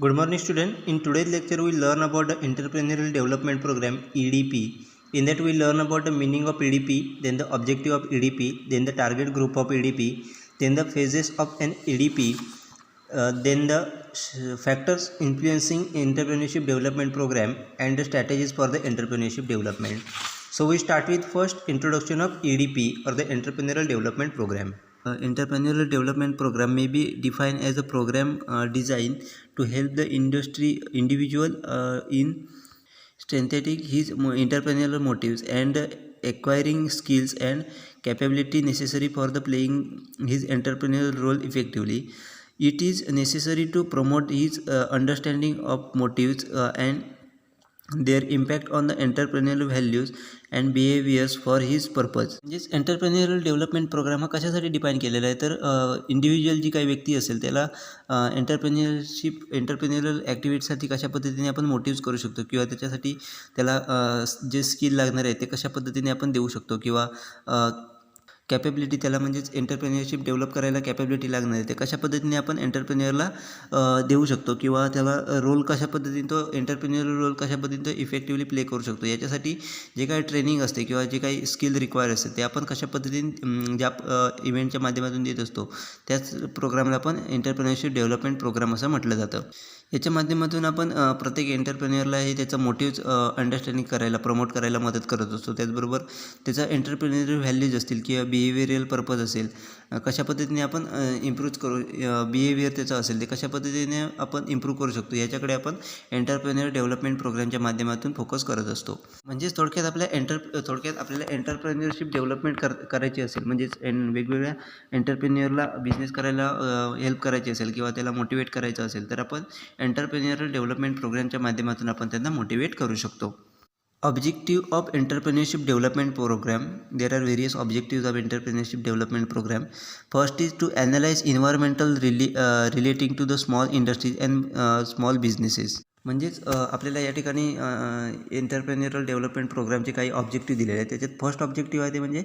Good morning student. In today's lecture we learn about the Entrepreneurial Development Program EDP. In that we learn about the meaning of EDP, then the objective of EDP, then the target group of EDP, then the phases of an EDP, then the factors influencing entrepreneurship development program and the strategies for the entrepreneurship development. So we start with first introduction of EDP or the Entrepreneurial Development Program. Entrepreneurial development program may be defined as a program designed to help the individual in strengthening his entrepreneurial motives and acquiring skills and capability necessary for the playing his entrepreneurial role effectively. It is necessary to promote his understanding of motives and their impact on the entrepreneurial values and behaviors for his purpose. म्हणजेच एंटरप्रेन्युअरल development programme हा कशासाठी define केलेला आहे तर individual जी काही व्यक्ती असेल त्याला एंटरप्रेन्युअरल ॲक्टिव्हिटीसाठी कशा पद्धतीने आपण मोटिव्स करू शकतो किंवा त्याच्यासाठी त्याला जे स्किल लागणार आहे ते कशा पद्धतीने आपण देऊ शकतो किंवा कॅपेबिलिटी त्याला म्हणजेच एंटरप्रेन्युअरशिप डेव्हलप करायला कॅपेबिलिटी लागणार आहे ते कशा पद्धतीने आपण एंटरप्रेन्युअरला देऊ शकतो किंवा त्याला रोल कशा पद्धतीने तो एंटरप्रेन्युअरल रोल कशा पद्धतीने तो इफेक्टिव्हली प्ले करू शकतो याच्यासाठी जे काही ट्रेनिंग असते किंवा जे काही स्किल रिक्वायर असते ते आपण कशा पद्धतीने ज्या इव्हेंटच्या माध्यमातून देत असतो त्याच प्रोग्रामला आपण एंटरप्रेन्युअरशिप डेव्हलपमेंट प्रोग्राम असं म्हटलं जातं. याच्या माध्यमातून आपण प्रत्येक एंटरप्रेन्युअरला हे त्याचा मोटिव्स अंडरस्टँडिंग करायला प्रमोट करायला मदत करत असतो. त्याचबरोबर त्याचा एंटरप्रेन्युअरल व्हॅल्यूज असतील किंवा बिहेवियरल पर्पज असेल कशा पद्धतीने आपण इम्प्रूव्ह करू बिहेवियर त्याचं असेल ते कशा पद्धतीने आपण इम्प्रूव्ह करू शकतो याच्याकडे आपण एंटरप्रेन्युअर डेव्हलपमेंट प्रोग्रामच्या माध्यमातून फोकस करत असतो. म्हणजेच थोडक्यात आपल्याला एंटरप्रेन्युअरशिप डेव्हलपमेंट करायची असेल म्हणजेच वेगवेगळ्या एंटरप्रेन्युअरला बिझनेस करायला हेल्प करायची असेल किंवा त्याला मोटिवेट करायचं असेल तर आपण एंटरप्रेन्युअरल डेव्हलपमेंट प्रोग्रामच्या माध्यमातून आपण त्यांना मोटिवेट करू शकतो. Objective of Entrepreneurship Development Program. There are various objectives of Entrepreneurship Development Program. First is to analyze environmental relating to the small industries and small businesses. म्हणजेच आपल्याला या ठिकाणी एंटरप्रेन्युअरल डेव्हलपमेंट प्रोग्रामचे काही ऑब्जेक्टिव्ह दिलेले आहेत. त्याच्यात फर्स्ट ऑब्जेक्टिव्ह आहे ते म्हणजे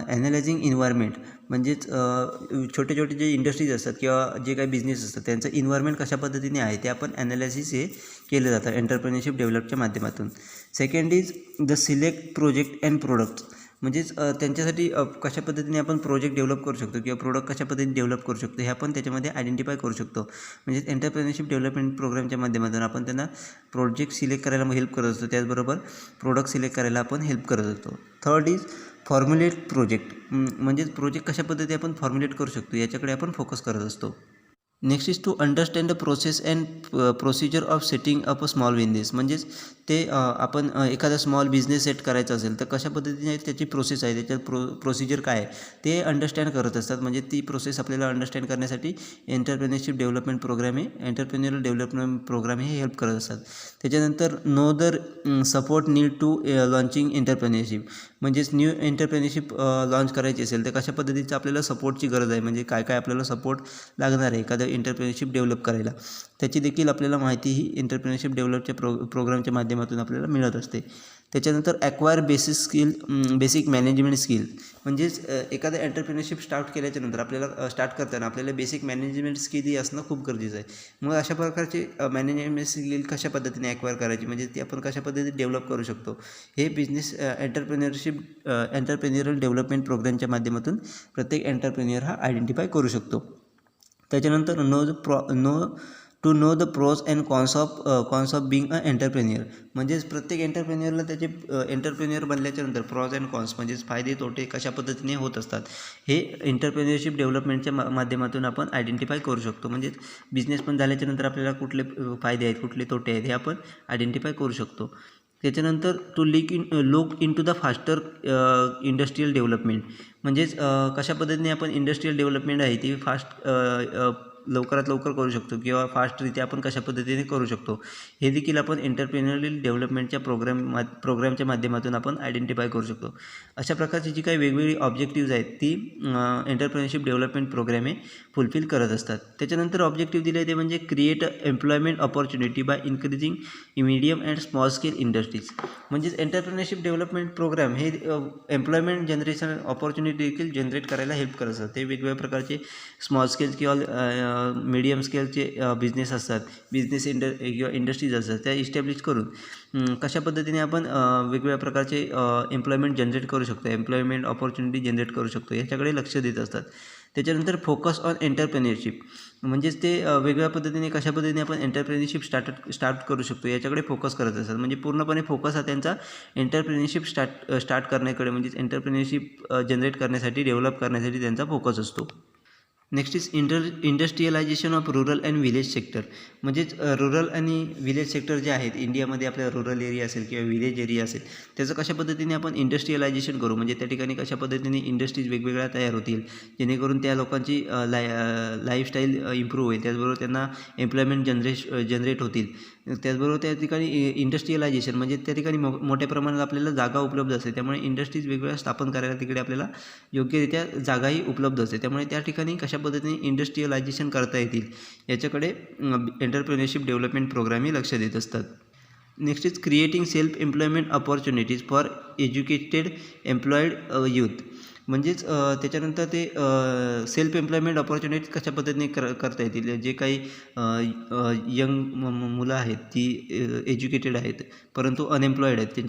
ॲनालायझिंग इन्व्हायरमेंट म्हणजेच छोटे छोटे जे इंडस्ट्रीज असतात किंवा जे काही बिझनेस असतात त्यांचं इन्व्हायरमेंट कशा पद्धतीने आहे ते आपण ॲनालिसिस हे केलं जातं एंटरप्रेन्युअरशिप डेव्हलपच्या माध्यमातून. Second is the select project and products म्हणजेच त्यांच्यासाठी कशा पद्धतीने आपण प्रोजेक्ट डेव्हलप करू शकतो किंवा प्रोडक्ट कशा पद्धतीने डेव्हलप करू शकतो हे आपण त्याच्यामध्ये आयडेंटिफाय करू शकतो. म्हणजेच एंटरप्रेन्युअरशिप डेव्हलपमेंट प्रोग्रामच्या माध्यमातून आपण त्यांना प्रोजेक्ट सिलेक्ट करायला हेल्प करत असतो त्याचबरोबर प्रोडक्ट सिलेक्ट करायला आपण हेल्प करत असतो. थर्ड इज फॉर्म्युलेट प्रोजेक्ट म्हणजेच प्रोजेक्ट कशा पद्धतीने आपण फॉर्म्युलेट करू शकतो याच्याकडे आपण फोकस करत असतो. Next is to understand the process and procedure of setting up a small business म्हणजेच ते आपण एखादा स्मॉल बिझनेस सेट करायचा असेल तर कशा पद्धतीने त्याची प्रोसेस आहे त्याच्यात प्रोसिजर काय आहे ते अंडरस्टँड करत असतात. म्हणजे ती प्रोसेस आपल्याला अंडरस्टँड करण्यासाठी एंटरप्रेन्युअरशिप डेव्हलपमेंट प्रोग्राम हे एंटरप्रेन्युअरल डेव्हलपमेंट प्रोग्राम हे हेल्प करत असतात. त्याच्यानंतर know the support need to launching entrepreneurship म्हणजेच न्यू एंटरप्रेन्युअरशिप लॉन्च करायची असेल तर कशा पद्धतीचं आपल्याला सपोर्टची गरज आहे म्हणजे काय काय आपल्याला सपोर्ट लागणार आहे एखादं एंटरप्रेन्युअरशिप डेव्हलप करायला त्याची देखील आपल्याला माहिती ही एंटरप्रेन्युअरशिप डेव्हलपच्या प्रोग्रामच्या माध्यमातून आपल्याला मिळत असते. त्याच्यानंतर ॲक्वायर बेसिक मॅनेजमेंट स्किल म्हणजेच एखादं एंटरप्रेन्युअरशिप स्टार्ट केल्याच्यानंतर आपल्याला स्टार्ट करताना आपल्याला बेसिक मॅनेजमेंट स्किल ही असणं खूप गरजेचं आहे. मग अशा प्रकारचे मॅनेजमेंट स्किल कशा पद्धतीने ॲक्वायर करायची म्हणजे ती आपण कशा पद्धतीने डेव्हलप करू शकतो हे बिझनेस एंटरप्रेन्युअरल डेव्हलपमेंट प्रोग्रामच्या माध्यमातून प्रत्येक एंटरप्रेन्युअर हा आयडेंटिफाय करू शकतो. त्याच्यानंतर know the pros and cons of being a entrepreneur म्हणजेच प्रत्येक एंटरप्रेन्युअरला त्याचे एंटरप्रेन्युअर बनल्याच्यानंतर प्रॉज अँड कॉन्स म्हणजेच फायदे तोटे कशा पद्धतीने होत असतात हे एंटरप्रेन्युअरशिप डेव्हलपमेंटच्या माध्यमातून आपण आयडेंटिफाय करू शकतो. म्हणजेच बिझनेस पण झाल्याच्यानंतर आपल्याला कुठले फायदे आहेत कुठले तोटे आहेत हे आपण आयडेंटिफाय करू शकतो. त्याच्यानंतर to look into the faster industrial development म्हणजेच कशा पद्धतीने आपण इंडस्ट्रियल डेव्हलपमेंट आहे ती फास्ट लवकरात लवकर करू शकतो किंवा फास्टरित्या आपण कशा पद्धतीने करू शकतो हे देखील आपण एंटरप्रेन्युअरल डेव्हलपमेंटच्या प्रोग्रामच्या माध्यमातून आपण आयडेंटिफाय करू शकतो. अशा प्रकारची जी काही वेगवेगळी ऑब्जेक्टिव्ज आहेत ती एंटरप्रेन्युअरशिप डेव्हलपमेंट प्रोग्राम हे फुलफिल करत असतात. त्याच्यानंतर ऑब्जेक्टिव्ह दिले ते म्हणजे create employment opportunity by increasing medium and small scale industries म्हणजेच एंटरप्रेन्युअरशिप डेव्हलपमेंट प्रोग्राम हे एम्प्लॉयमेंट जनरेशन ऑपॉर्च्युनिटी देखील जनरेट करायला हेल्प करत असतात. ते वेगवेगळ्या प्रकारचे स्मॉल स्केल किंवा मीडियम स्केलचे बिझनेस असतात, बिझनेस किंवा इंडस्ट्रीज असतात, त्या इस्टॅब्लिश करून कशा पद्धतीने आपण वेगवेगळ्या प्रकारचे एम्प्लॉयमेंट जनरेट करू शकतो, एम्प्लॉयमेंट ऑपॉर्च्युनिटी जनरेट करू शकतो, याच्याकडे लक्ष देत असतात. त्याच्यानंतर फोकस ऑन एंटरप्रेन्युअरशिप, म्हणजेच ते वेगवेगळ्या पद्धतीने कशा पद्धतीने आपण एंटरप्रेन्युअरशिप स्टार्ट करू शकतो याच्याकडे फोकस करत असतात. म्हणजे पूर्णपणे फोकस हा त्यांचा एंटरप्रेन्युअरशिप स्टार्ट करण्याकडे, म्हणजेच एंटरप्रेन्युअरशिप जनरेट करण्यासाठी, डेव्हलप करण्यासाठी त्यांचा फोकस असतो. Next is industrialisation of rural and village sector, म्हणजेच रुरल आणि विलेज सेक्टर जे आहेत इंडियामध्ये, आपल्या रुरल एरिया असेल किंवा विलेज एरिया असेल, त्याचं कशा पद्धतीने आपण इंडस्ट्रियलायझेशन करू, म्हणजे त्या ठिकाणी कशा पद्धतीने इंडस्ट्रीज वेगवेगळ्या तयार होतील, जेणेकरून त्या लोकांची लाईफस्टाईल इम्प्रूव्ह होईल, त्याचबरोबर त्यांना एम्प्लॉयमेंट जनरेट होतील. त्याचबरोबर त्या ठिकाणी इंडस्ट्रियलायझेशन म्हणजे त्या ठिकाणी मोठ्या प्रमाणात आपल्याला जागा उपलब्ध असते, त्यामुळे इंडस्ट्रीज वेगवेगळ्या स्थापन करायला तिकडे आपल्याला योग्यरित्या जागाही उपलब्ध असते. त्यामुळे त्या ठिकाणी कशा पद्धतीने इंडस्ट्रियलायझेशन करता येतील याच्याकडे एंटरप्रेन्युअरशिप डेव्हलपमेंट प्रोग्रामही लक्ष देत असतात. Next is creating self employment opportunities for educated employed youth, म्हणजेच त्याच्यानंतर ते सेल्फ एम्प्लॉयमेंट अपॉर्च्युनिटीज कशा पद्धतीने करता येतील. जे काही यंग मुलं आहेत ती एज्युकेटेड आहेत परंतु अनएम्प्लॉईड आहेत,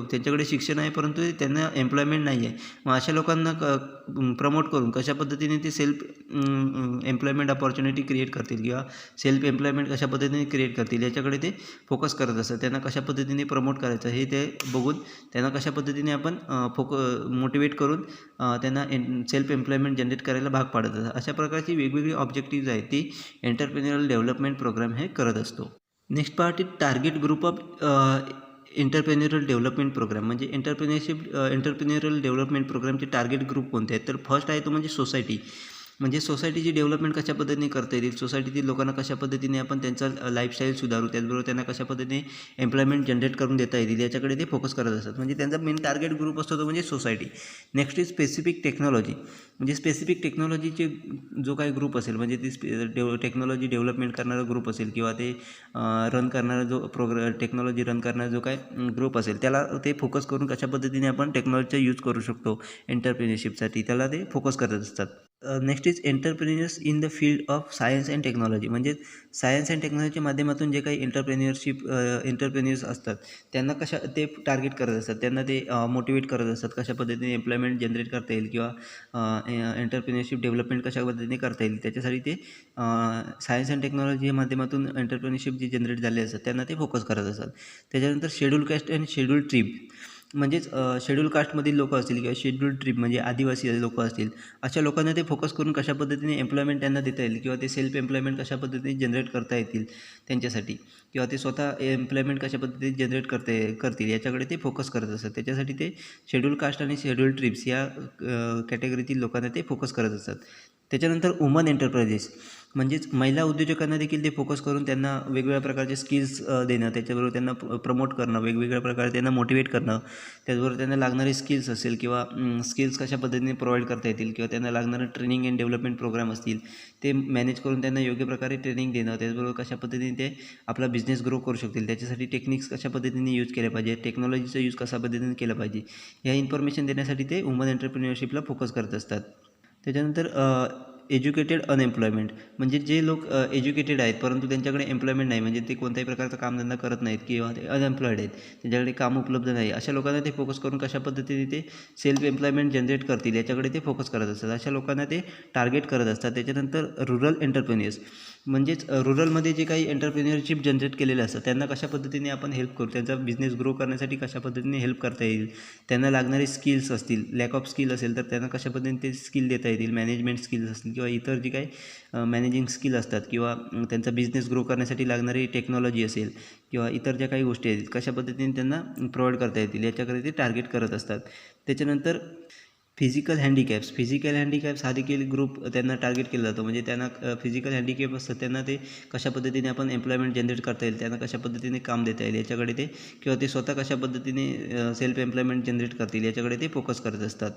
त्यांच्याकडे शिक्षण आहे परंतु त्यांना एम्प्लॉयमेंट नाही आहे. मग अशा लोकांना प्रमोट करून कशा पद्धतीने ते सेल्फ एम्प्लॉयमेंट अपॉर्च्युनिटी क्रिएट करतील किंवा सेल्फ एम्प्लॉयमेंट कशा पद्धतीने क्रिएट करतील याच्याकडे ते फोकस करत असतात. त्यांना कशा पद्धतीने प्रमोट करायचं हे ते बघून त्यांना कशा पद्धतीने आपण मोटिवेट करून त्यांना सेल्फ एम्प्लॉयमेंट जनरेट करायला भाग पाडत असतात. अशा प्रकारची वेगवेगळी ऑब्जेक्टिव्ज आहेत ती एंटरप्रेन्युअरल डेव्हलपमेंट प्रोग्राम हे करत असतो. Next part is target group of entrepreneurial development programme, म्हणजे एंटरप्रेन्युअरल डेव्हलपमेंट प्रोग्रामचे टार्गेट ग्रुप कोणते आहेत. तर फर्स्ट आहे तो म्हणजे सोसायटी, म्हणजे सोसायटीची डेव्हलपमेंट कशा पद्धतीने करता येईल, सोसायटीतील लोकांना कशा पद्धतीने आपण त्यांचा लाईफस्टाईल सुधारू, त्याचबरोबर त्यांना कशा पद्धतीने एम्प्लॉयमेंट जनरेट करून देता येईल याच्याकडे ते फोकस करत असतात. म्हणजे त्यांचा मेन टार्गेट ग्रुप असतो तो म्हणजे society. Next is specific technology, म्हणजे स्पेसिफिक टेक्नॉलॉजीचे जो काही ग्रुप असेल, म्हणजे ती टेक्नॉलॉजी डेव्हलपमेंट करणारा ग्रुप असेल किंवा ते रन करणारा जो टेक्नॉलॉजी रन करणारा जो काय ग्रुप असेल त्याला ते फोकस करून कशा पद्धतीने आपण टेक्नॉलॉजीचा यूज करू शकतो एंटरप्रेन्युअरशिपसाठी, त्याला ते फोकस करत असतात. Next is entrepreneurs in the field of science and technology, म्हणजे सायन्स अँड टेक्नॉलॉजीच्या माध्यमातून जे काही एंटरप्रेन्युअर्स असतात त्यांना ते टार्गेट करत असतात, त्यांना ते मोटिवेट करत असतात कशा पद्धतीने एम्प्लॉयमेंट जनरेट करता येईल किंवा एंटरप्रेन्युअरशिप डेव्हलपमेंट कशा पद्धतीने करता येईल त्याच्यासाठी ते सायन्स अँड टेक्नॉलॉजीच्या माध्यमातून एंटरप्रेन्युअरशिप जे जनरेट झाले असतात त्यांना ते फोकस करत असतात. त्याच्यानंतर शेड्यूल कास्ट अँड शेड्यूल ट्रीब, म्हणजेच शेड्यूल कास्टमधील लोकं असतील किंवा शेड्यूल ट्रीब म्हणजे आदिवासी लोकं असतील, अशा लोकांना ते फोकस करून कशा पद्धतीने एम्प्लॉयमेंट त्यांना देता येईल किंवा ते सेल्फ एम्प्लॉयमेंट कशा पद्धतीने जनरेट करता येतील त्यांच्यासाठी, किंवा ते स्वतः एम्प्लॉयमेंट कशा पद्धतीने जनरेट करतील याच्याकडे ते फोकस करत असतात. त्याच्यासाठी ते शेड्यूल कास्ट आणि शेड्यूल ट्रीब्स या कॅटेगरीतील लोकांना ते फोकस करत असतात. त्याच्यानंतर वुमन एंटरप्राइजेस, म्हणजेच महिला उद्योजकांना देखील ते फोकस करून त्यांना वेगवेगळ्या प्रकारचे स्किल्स देणं, त्याच्याबरोबर त्यांना प्रमोट करणं, वेगवेगळ्या प्रकारे त्यांना मोटिवेट करणं, त्याचबरोबर त्यांना लागणारे स्किल्स असेल किंवा स्किल्स कशा पद्धतीने प्रोव्हाइड करता येतील किंवा त्यांना लागणारं ट्रेनिंग अँड डेव्हलपमेंट प्रोग्राम असतील ते मॅनेज करून त्यांना योग्य प्रकारे ट्रेनिंग देणं, त्याचबरोबर कशा पद्धतीने ते आपला बिझनेस ग्रो करू शकतील त्याच्यासाठी टेक्निक्स कशा पद्धतीने यूज केल्या पाहिजे, टेक्नॉलॉजीचा यूज कशा पद्धतीने केला पाहिजे, ह्या इन्फॉर्मेशन देण्यासाठी ते वुमन एंटरप्रेन्युअरशिपला फोकस करत असतात. त्याच्यानंतर एज्युकेटेड अनएम्प्लॉयमेंट, म्हणजे जे लोक एज्युकेटेड आहेत परंतु त्यांच्याकडे एम्प्लॉयमेंट नाही, म्हणजे ते कोणत्याही प्रकारचा कामधंदा करत नाहीत किंवा ते अनएम्प्लॉईड आहेत, त्यांच्याकडे काम उपलब्ध नाही, अशा लोकांना ते फोकस करून कशा पद्धतीने ते सेल्फ एम्प्लॉयमेंट जनरेट करतील याच्याकडे ते फोकस करत असतात. अशा लोकांना ते टार्गेट करत असतात. त्याच्यानंतर रुरल एंटरप्रेन्युअर्स, म्हणजेच रुरलमध्ये जे काही एंटरप्रेन्युअरशिप जनरेट केलेले असतात त्यांना कशा पद्धतीने आपण हेल्प करू, त्यांचा बिझनेस ग्रो करण्यासाठी कशा पद्धतीने हेल्प करता येईल, त्यांना लागणारे स्किल्स असतील, लॅक ऑफ स्किल असेल तर त्यांना कशा पद्धतीने ते स्किल देता येतील, मॅनेजमेंट स्किल्स असतील किंवा इतर जे काही मॅनेजिंग स्किल असतात किंवा त्यांचा बिझनेस ग्रो करण्यासाठी लागणारी टेक्नॉलॉजी असेल किंवा इतर ज्या काही गोष्टी आहेत कशा पद्धतीने त्यांना प्रोव्हाइड करता येतील याच्याकडे ते टार्गेट करत असतात. त्याच्यानंतर फिजिकल हँडिकॅप्स हा देखील ग्रुप त्यांना टार्गेट केला जातो, म्हणजे त्यांना फिजिकल हँडिकॅप असतात त्यांना ते कशा पद्धतीने आपण एम्प्लॉयमेंट जनरेट करता येईल, त्यांना कशा पद्धतीने काम देता येईल याच्याकडे ते, किंवा ते स्वतः कशा पद्धतीने सेल्फ एम्प्लॉयमेंट जनरेट करतील याच्याकडे ते फोकस करत असतात.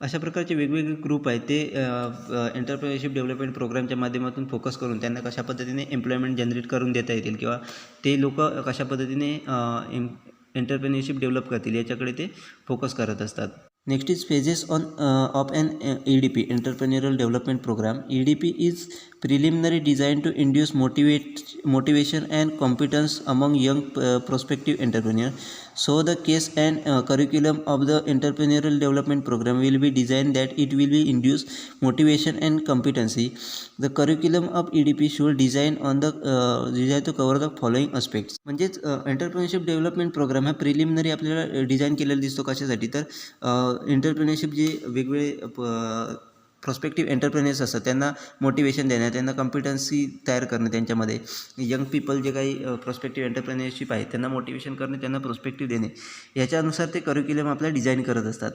अशा प्रकारचे वेगवेगळे ग्रुप आहेत ते एंटरप्रेन्युअरशिप डेव्हलपमेंट प्रोग्रामच्या माध्यमातून फोकस करून त्यांना कशा पद्धतीने एम्प्लॉयमेंट जनरेट करून देता येतील किंवा ते लोक कशा पद्धतीने एंटरप्रेन्युअरशिप डेव्हलप करतील याच्याकडे ते फोकस करत असतात. Next is phases on of an EDP, Entrepreneurial Development Program. EDP is preliminary designed to induce motivation and competence among young prospective entrepreneurs. So the case and curriculum of the Entrepreneurial Development Program will be designed that it will be induce motivation and competency. The curriculum of EDP should design on the design to cover the following aspects. म्हणजेच entrepreneurship development programme हा preliminary आपल्याला design केलेला दिसतो कशासाठी तर entrepreneurship जे वेगवेगळे prospective entrepreneurs असतात त्यांना मोटिवेशन देणं, त्यांना कॉम्पिटन्सी तयार करणं, त्यांच्यामध्ये यंग पीपल जे काही प्रॉस्पेक्टिव्ह एंटरप्रेन्युअरशिप आहे त्यांना मोटिवेशन करणे, त्यांना प्रोस्पेक्टिव्ह देणे, याच्यानुसार ते करिक्युलम आपल्याला डिझाईन करत असतात.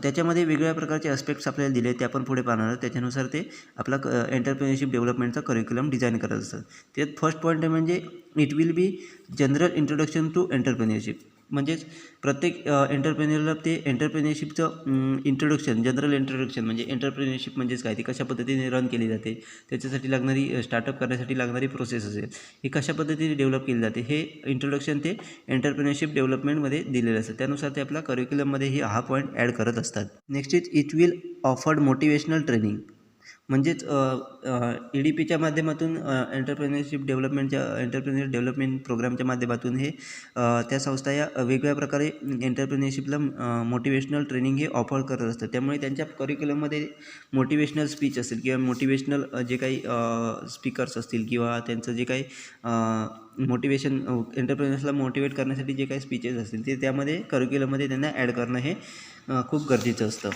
त्याच्यामध्ये वेगवेगळ्या प्रकारचे ॲस्पेक्ट्स आपल्याला दिले ते आपण पुढे पाहणार आहोत. त्याच्यानुसार ते आपला एंटरप्रेन्युअरशिप डेव्हलपमेंटचा करिक्युलम डिझाईन करत असतात. त्यात फर्स्ट पॉईंट आहे म्हणजे it will be general introduction to entrepreneurship. म्हणजेच प्रत्येक एंटरप्रेन्युअरला ते एंटरप्रेन्युअरशिपचं जनरल इंट्रोडक्शन म्हणजे एंटरप्रेन्युअरशिप म्हणजेच काय, ती कशा पद्धतीने रन केली जाते, त्याच्यासाठी लागणारी स्टार्टअप करण्यासाठी लागणारी प्रोसेस असेल, ही कशा पद्धतीने डेव्हलप केली जाते, हे इंट्रोडक्शन ते एंटरप्रेन्युअरशिप डेव्हलपमेंटमध्ये दिलेलं असतं. त्यानुसार ते आपल्या करिक्युलममध्ये हा पॉईंट ॲड करत असतात. Next is it will offered motivational training. म्हणजेच EDPच्या माध्यमातून एंटरप्रेन्युअरशिप डेव्हलपमेंट प्रोग्रामच्या माध्यमातून हे त्या संस्था या वेगवेगळ्या प्रकारे एंटरप्रेन्युअरशिपला मोटिवेशनल ट्रेनिंग हे ऑफर करत असतात. त्यामुळे त्यांच्या करिक्युलममध्ये मोटिवेशनल स्पीच असेल किंवा मोटिवेशनल जे काही स्पीकर्स असतील किंवा त्यांचं जे काही मोटिवेशन एंटरप्रेन्युअर्सला मोटिवेट करण्यासाठी जे काही स्पीचेस असतील ते त्यामध्ये करिक्युलममध्ये त्यांना ॲड करणं हे खूप गरजेचं असतं.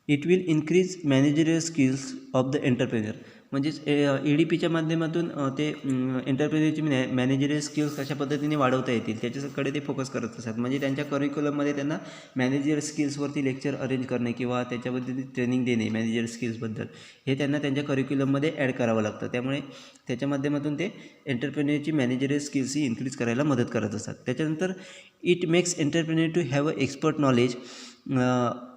It will increase managerial skills of the entrepreneur. म्हणजेच EDPच्या माध्यमातून ते एंटरप्रेन्युअरची मॅनेजरियल स्किल्स कशा पद्धतीने वाढवता येतील त्याच्याकडे ते फोकस करत असतात. म्हणजे त्यांच्या करिक्युलममध्ये त्यांना मॅनेजरियल स्किल्सवरती लेक्चर अरेंज करणे किंवा त्याच्याबद्दल ट्रेनिंग देणे मॅनेजरियल स्किल्सबद्दल हे त्यांना त्यांच्या करिक्युलममध्ये ॲड करावं लागतं. त्यामुळे त्याच्या माध्यमातून ते एंटरप्रेन्युअरची मॅनेजरियल स्किल्स ही इन्क्रीज करायला मदत करत असतात. त्याच्यानंतर it makes entrepreneur to have a expert knowledge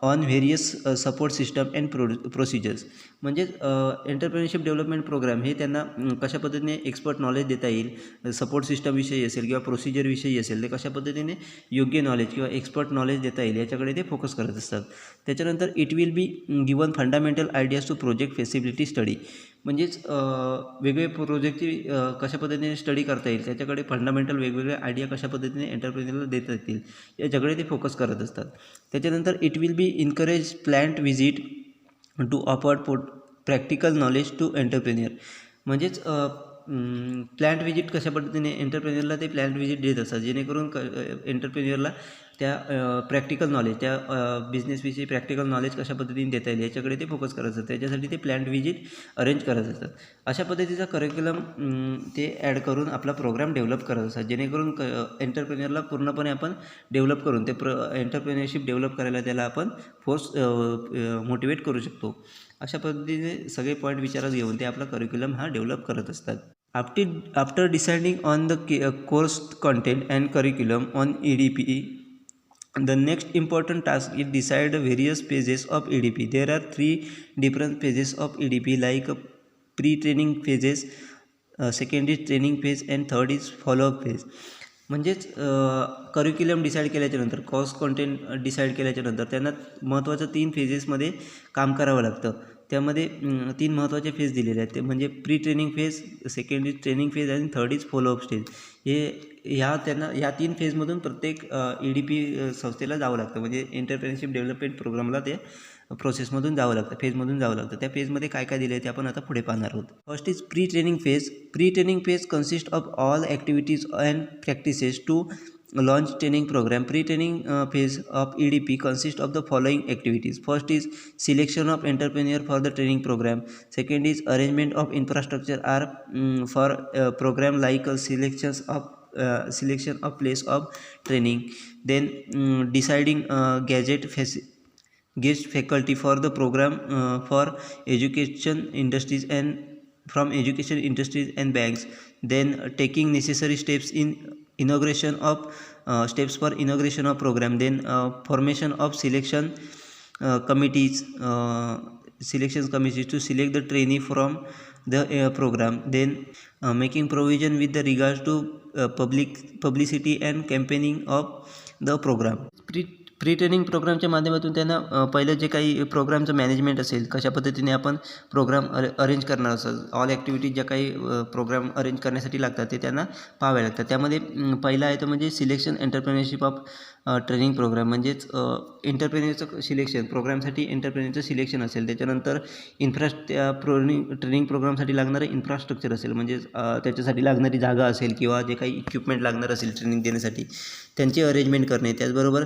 on various support system and procedures. म्हणजेच एंटरप्रेन्युअरशिप डेव्हलपमेंट प्रोग्राम हे त्यांना कशा पद्धतीने एक्सपर्ट नॉलेज देता येईल, सपोर्ट सिस्टमविषयी असेल किंवा प्रोसिजरविषयी असेल, ते कशा पद्धतीने योग्य नॉलेज किंवा एक्सपर्ट नॉलेज देता येईल याच्याकडे ते फोकस करत असतात. त्याच्यानंतर it will be given fundamental ideas to project feasibility study. म्हणजेच वेगवेगळे प्रोजेक्टची कशा पद्धतीने स्टडी करता येईल त्याच्याकडे फंडामेंटल वेगवेगळे आयडिया कशा पद्धतीने एंटरप्रेन्युअरला देता येतील याच्याकडे ते फोकस करत असतात. त्याच्यानंतर it will be encourage plant visit to offer practical knowledge to entrepreneur. म्हणजेच प्लॅन्ट व्हिजिट कशा पद्धतीने एंटरप्रेन्युअरला ते प्लॅन्ट व्हिजिट देत असतात जेणेकरून एंटरप्रेन्युअरला त्या प्रॅक्टिकल नॉलेज त्या बिझनेसविषयी प्रॅक्टिकल नॉलेज कशा पद्धतीने देता येईल याच्याकडे ते फोकस करत असतात. त्याच्यासाठी ते प्लॅन्ट व्हिजिट अरेंज करत असतात. अशा पद्धतीचा करिक्युलम ते ॲड करून आपला प्रोग्राम डेव्हलप करत असतात जेणेकरून एंटरप्रेन्युअरला पूर्णपणे आपण डेव्हलप करून ते एंटरप्रेन्युअरशिप डेव्हलप करायला त्याला आपण मोटिवेट करू शकतो. अशा पद्धतीने सगळे पॉईंट विचारात घेऊन ते आपला करिक्युलम हा डेव्हलप करत असतात. After deciding on the course content and curriculum on EDP, the next important task is decide various phases of EDP. There are 3 different phases of EDP like pre-training phases, second is training phase and third is follow-up phase. म्हणजेच curriculum decide केल्याच्यानंतर course content decide केल्याच्यानंतर त्यांना महत्त्वाचं 3 फेजेसमध्ये काम करावं लागतं. त्यामध्ये 3 महत्त्वाचे फेज दिलेले आहेत. ते म्हणजे pre training phase, second is training phase आणि थर्ड इज फॉलोअप स्टेज. ह्या 3 फेजमधून प्रत्येक EDP संस्थेला जावं लागतं. म्हणजे एंटरप्रेन्युअरशिप डेव्हलपमेंट प्रोग्रामला ते प्रोसेसमधून जावं लागतं, फेजमधून जावं लागतं. त्या फेजमध्ये काय काय दिलं आहे ते आपण आता पुढे पाहणार आहोत. First is pre training phase. Pre training phase consist of all activities and practices to launch training program. Pre-training phase of EDP consists of the following activities. First is selection of entrepreneur for the training program. Second is arrangement of infrastructure for program like selection of place of training. Then deciding guest faculty for the program for education industries and banks. Then taking necessary steps in inauguration of program. Then formation of selection committees to select the trainee from the program. Then making provision with the regards to publicity and campaigning of the program. Pre training प्रोग्रामच्या माध्यमातून त्यांना पहिलं जे काही प्रोग्रामचं management असेल, कशा पद्धतीने आपण प्रोग्राम अरेंज करणार असेल, ऑल ॲक्टिव्हिटीज ज्या काही प्रोग्राम अरेंज करण्यासाठी लागतात ते त्यांना पाहावे लागतात. त्यामध्ये पहिला आहे तो म्हणजे selection entrepreneurship of training program, म्हणजेच एंटरप्रेन्योरचं सिलेक्शन, प्रोग्रामसाठी एंटरप्रेन्योरचं सिलेक्शन असेल. त्याच्यानंतर त्या ट्रेनिंग प्रोग्रामसाठी लागणारं इन्फ्रास्ट्रक्चर असेल, म्हणजेच त्याच्यासाठी लागणारी जागा असेल किंवा जे काही इक्विपमेंट लागणार असेल ट्रेनिंग देण्यासाठी त्यांची अरेंजमेंट करणे. त्याचबरोबर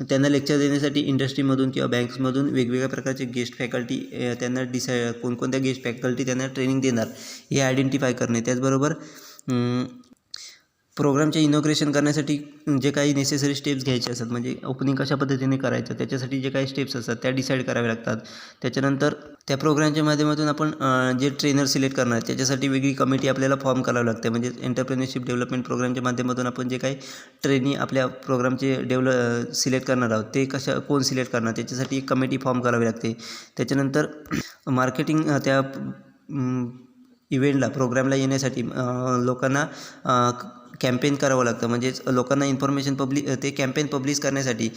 त्यांना लेक्चर देण्यासाठी इंडस्ट्रीमधून किंवा बँक्समधून वेगवेगळ्या प्रकारचे गेस्ट फॅकल्टी त्यांना कोणकोणत्या गेस्ट फॅकल्टी त्यांना ट्रेनिंग देणार हे आयडेंटिफाय करणे. त्याचबरोबर प्रोग्रामचे इनॉग्रेशन करण्यासाठी जे काही नेसेसरी स्टेप्स घ्यायचे असतात, म्हणजे ओपनिंग कशा पद्धतीने करायचं त्याच्यासाठी जे काही स्टेप्स असतात त्या डिसाईड कराव्या लागतात. त्याच्यानंतर त्या प्रोग्रामच्या माध्यमातून आपण जे ट्रेनर सिलेक्ट करणार त्याच्यासाठी वेगळी कमिटी आपल्याला फॉर्म करावी लागते. म्हणजे एंटरप्रेन्योरशिप डेव्हलपमेंट प्रोग्रामच्या माध्यमातून आपण जे काही ट्रेनी आपल्या प्रोग्रामचे सिलेक्ट करणार आहोत ते कोण सिलेक्ट करणार त्याच्यासाठी एक कमिटी फॉर्म करावी लागते. त्याच्यानंतर मार्केटिंग त्या इव्हेंटला प्रोग्रामला येण्यासाठी लोकांना कॅम्पेन करावं लागतं. म्हणजेच लोकांना इन्फॉर्मेशन ते कॅम्पेन पब्लिश करण्यासाठी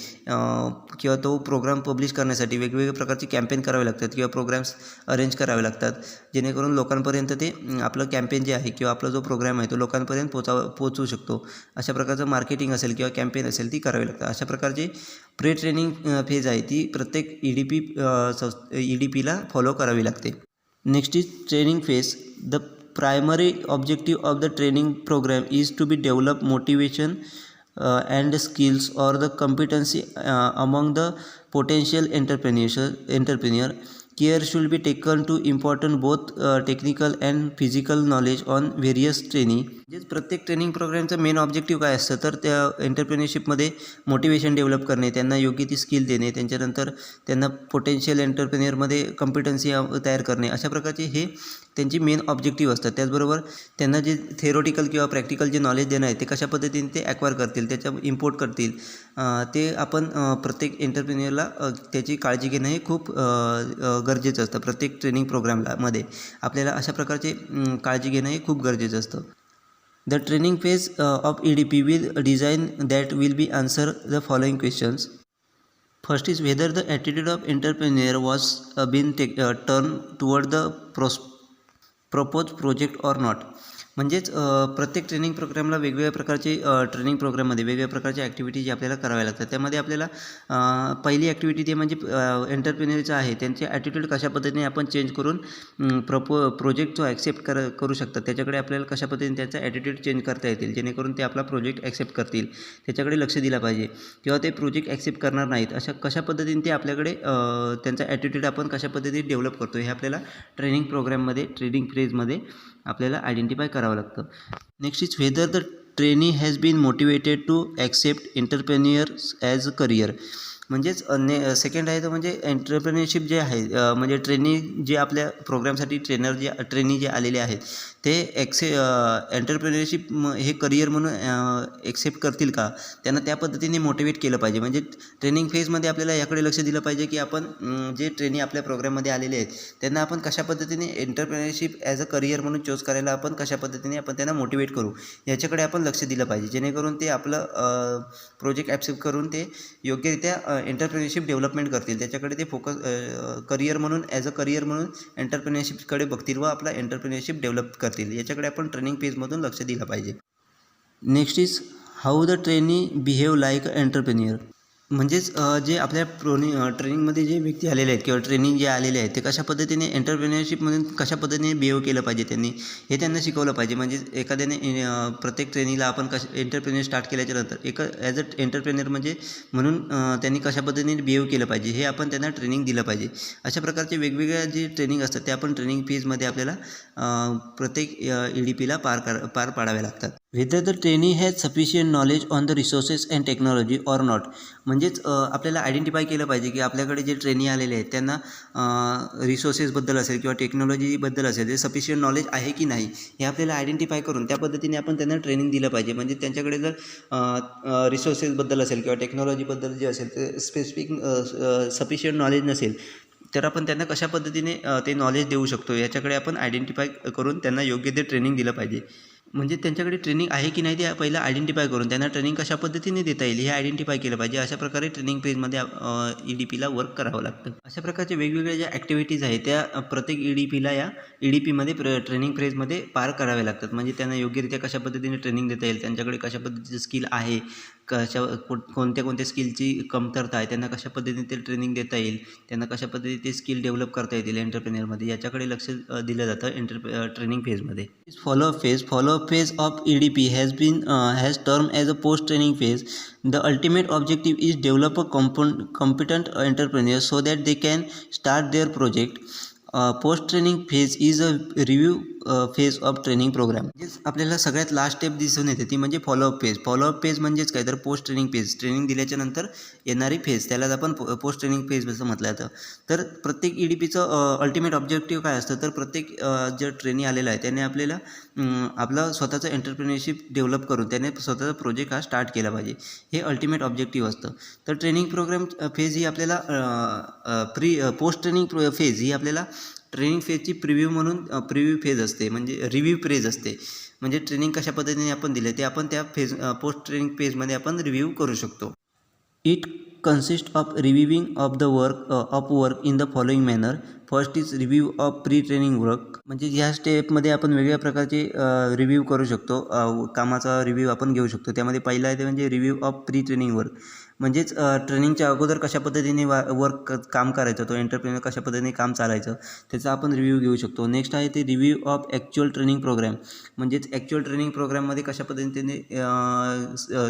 किंवा तो प्रोग्राम पब्लिश करण्यासाठी वेगवेगळ्या प्रकारचे कॅम्पेन करावे लागतात किंवा प्रोग्राम्स अरेंज करावे लागतात, जेणेकरून लोकांपर्यंत ते आपलं कॅम्पेन जे आहे किंवा आपला जो प्रोग्राम आहे तो लोकांपर्यंत पोचवू शकतो. अशा प्रकारचं मार्केटिंग असेल किंवा कॅम्पेन असेल ती करावी लागतात. अशा प्रकारची प्री ट्रेनिंग फेज आहे ती प्रत्येक EDPला फॉलो करावी लागते. Next is training phase. The primary objective of the training program is to be develop motivation and skills or the competency among the potential entrepreneur. Care should be taken to important both technical and physical knowledge on various training. म्हणजेच प्रत्येक training प्रोग्रामचं main objective काय असतं तर त्या एंटरप्रेन्योरशिपमध्ये motivation develop करणे, त्यांना योग्य ती स्किल देणे, त्यांच्यानंतर त्यांना पोटेन्शियल एंटरप्रेन्युअरमध्ये कॉम्पिटन्सी तयार करणे, अशा प्रकारचे हे त्यांची मेन ऑब्जेक्टिव्ह असतात. त्याचबरोबर त्यांना जे थेरोटिकल किंवा प्रॅक्टिकल जे नॉलेज देणं आहे ते कशा पद्धतीने ते ॲक्वायर करतील, त्याच्या इम्पोर्ट करतील, ते आपण प्रत्येक एंटरप्रेन्युअरला त्याची काळजी घेणं हे खूप गरजेचं असतं. प्रत्येक ट्रेनिंग प्रोग्राममध्ये आपल्याला अशा प्रकारचे काळजी घेणं हे खूप गरजेचं असतं. The training phase of EDP will design that will be answer the following questions. First is whether the attitude of entrepreneur was been turned toward the proposed project or not. म्हणजेच प्रत्येक ट्रेनिंग प्रोग्रामला वेगवेगळ्या प्रकारचे training प्रोग्राममध्ये वेगवेगळ्या प्रकारच्या activity जी आपल्याला कराव्या लागतात. त्यामध्ये आपल्याला पहिली ॲक्टिव्हिटी ते म्हणजे एंटरप्रेन्युअरचं आहे त्यांचे ॲटिट्यूड कशा पद्धतीने आपण चेंज करून प्रोजेक्ट जो ॲक्सेप्ट करू शकतात त्याच्याकडे आपल्याला कशा पद्धतीने त्याचा ॲटिट्यूड चेंज करता येतील जेणेकरून ते आपला प्रोजेक्ट ॲक्सेप्ट करतील त्याच्याकडे लक्ष दिलं पाहिजे. किंवा ते प्रोजेक्ट ॲक्सेप्ट करणार नाहीत कशा पद्धतीने ते आपल्याकडे त्यांचा ॲटिट्यूड आपण कशा पद्धतीने डेव्हलप करतो हे आपल्याला ट्रेनिंग प्रोग्राममध्ये ट्रेनिंग फेजमध्ये आपल्याला आयडेंटिफाय करावं लागतं. Next is whether the trainee has been motivated to accept entrepreneur as a career. म्हणजेच सेकंड आहे तर म्हणजे एंटरप्रेन्युअरशिप जे आहे म्हणजे ट्रेनी जे आपल्या प्रोग्रामसाठी ट्रेनी जे आलेले आहेत ते एंटरप्रेन्युअरशिप हे करियर म्हणून ॲक्सेप्ट करतील का, त्यांना त्या पद्धतीने मोटिवेट केलं पाहिजे. म्हणजे ट्रेनिंग फेजमध्ये आपल्याला याकडे लक्ष दिलं पाहिजे की आपण जे ट्रेनी आपल्या प्रोग्राममध्ये आलेले आहेत त्यांना आपण कशा पद्धतीने एंटरप्रेन्युअरशिप ॲज अ करियर म्हणून चूज करायला आपण कशा पद्धतीने आपण त्यांना मोटिवेट करू याच्याकडे आपण लक्ष दिलं पाहिजे, जेणेकरून ते आपलं प्रोजेक्ट ॲक्सेप्ट करून ते योग्यरित्या एंटरप्रेन्युअरशिप डेव्हलपमेंट करतील, त्याच्याकडे ते करियर म्हणून ॲज अ करियर म्हणून एंटरप्रेन्युअरशिपकडे बघतील व आपला एंटरप्रेन्युअरशिप डेव्हलप करतील. याच्याकडे आपण ट्रेनिंग फेजमधून लक्ष दिलं पाहिजे. Next is how the trainee behave like a entrepreneur. म्हणजेच जे आपल्या ट्रेनिंगमध्ये जे व्यक्ती आलेले आहेत किंवा ट्रेनिंग जे आलेले आहेत ते कशा पद्धतीने एंटरप्रेन्युअरशिपमधून कशा पद्धतीने बिहेव केलं पाहिजे हे त्यांना शिकवलं पाहिजे. म्हणजे एखाद्याने प्रत्येक ट्रेनिंगला आपण एंटरप्रेन्युअर स्टार्ट केल्याच्यानंतर ॲज अ एंटरप्रेन्युअर म्हणून त्यांनी कशा पद्धतीने बिहेव केलं पाहिजे हे आपण त्यांना ट्रेनिंग दिलं पाहिजे. अशा प्रकारचे वेगवेगळ्या जे ट्रेनिंग असतात ते आपण ट्रेनिंग फेजमध्ये आपल्याला प्रत्येक EDPला पार पाडावे लागतात. Whether the trainee has sufficient knowledge on the resources and technology or not. म्हणजेच आपल्याला आयडेंटिफाय केलं पाहिजे की आपल्याकडे जे ट्रेनी आलेले आहेत त्यांना रिसोर्सेसबद्दल असेल किंवा टेक्नॉलॉजीबद्दल असेल जे सफिशियंट नॉलेज आहे की नाही हे आपल्याला आयडेंटिफाय करून त्या पद्धतीने आपण त्यांना ट्रेनिंग दिलं पाहिजे. म्हणजे त्यांच्याकडे जर रिसोर्सेसबद्दल असेल किंवा टेक्नॉलॉजीबद्दल जे असेल ते स्पेसिफिक सफिशियंट नॉलेज नसेल तर आपण त्यांना कशा पद्धतीने ते नॉलेज देऊ शकतो याच्याकडे आपण आयडेंटिफाय करून त्यांना योग्य ते ट्रेनिंग दिलं पाहिजे. म्हणजे त्यांच्याकडे ट्रेनिंग आहे की नाही ते पहिलं आयडेंटिफाय करून त्यांना ट्रेनिंग कशा पद्धतीने देता येईल हे आयडेंटिफाय केलं पाहिजे. अशा प्रकारे ट्रेनिंग फेजमध्ये EDPला वर्क करावं लागतं. अशा प्रकारच्या वेगवेगळ्या ज्या ॲक्टिव्हिटीज आहेत त्या प्रत्येक EDPला या EDPमध्ये ट्रेनिंग फेजमध्ये पार कराव्या लागतात. म्हणजे त्यांना योग्यरित्या कशा पद्धतीने ट्रेनिंग देता येईल, त्यांच्याकडे कशा पद्धतीचं स्किल आहे, कोणत्या स्किलची कमतरता आहे, त्यांना कशा पद्धतीने ते ट्रेनिंग देता येईल, त्यांना कशा पद्धतीने ते स्किल डेव्हलप करता येतील एंटरप्रेन्योरमध्ये, याच्याकडे लक्ष दिलं जातं ट्रेनिंग फेजमध्ये. Follow-up phase of EDP has termed as a post-training phase. The ultimate objective is develop a competent entrepreneur so that they can start their project. Post-training phase is a review phase of training program. म्हणजेच आपल्याला सगळ्यात last step दिसून येते ती म्हणजे follow up phase म्हणजेच काय तर पोस्ट ट्रेनिंग फेज. ट्रेनिंग दिल्याच्या नंतर येणारी फेज त्यालाच आपण पोस्ट ट्रेनिंग फेज असं म्हटलं जातं. तर प्रत्येक EDPचं अल्टिमेट ऑब्जेक्टिव्ह काय असतं, तर प्रत्येक जो ट्रेनी आलेला आहे त्याने आपल्याला आपला स्वतःचं एंटरप्रेन्योरशिप डेव्हलप करून त्याने स्वतःचा प्रोजेक्ट हा स्टार्ट केला पाहिजे, हे अल्टिमेट ऑब्जेक्टिव्ह असतं. तर ट्रेनिंग प्रोग्राम फेज ही आपल्याला पोस्ट ट्रेनिंग फेज ही आपल्याला ट्रेनिंग फेजची प्रिव्ह्यू फेज असते, म्हणजे रिव्ह्यू फेज असते. म्हणजे ट्रेनिंग कशा पद्धतीने आपण दिले ते आपण त्या पोस्ट ट्रेनिंग फेजमध्ये आपण रिव्ह्यू करू शकतो. It consist of reviewing of the work in the following manner. First is review of pre training work. म्हणजे ह्या स्टेपमध्ये आपण वेगवेगळ्या प्रकारचे रिव्ह्यू करू शकतो, कामाचा रिव्ह्यू आपण घेऊ शकतो. त्यामध्ये पहिला आहे ते म्हणजे review of pre training work. म्हणजेच ट्रेनिंगच्या अगोदर कशा पद्धतीने काम करायचं, तो एंटरप्रेन्योर कशा पद्धतीने काम चालायचं त्याचा आपण रिव्ह्यू घेऊ शकतो. नेक्स्ट आहे ते review of actual training program. म्हणजेच ॲक्च्युअल ट्रेनिंग प्रोग्राममध्ये कशा पद्धतीने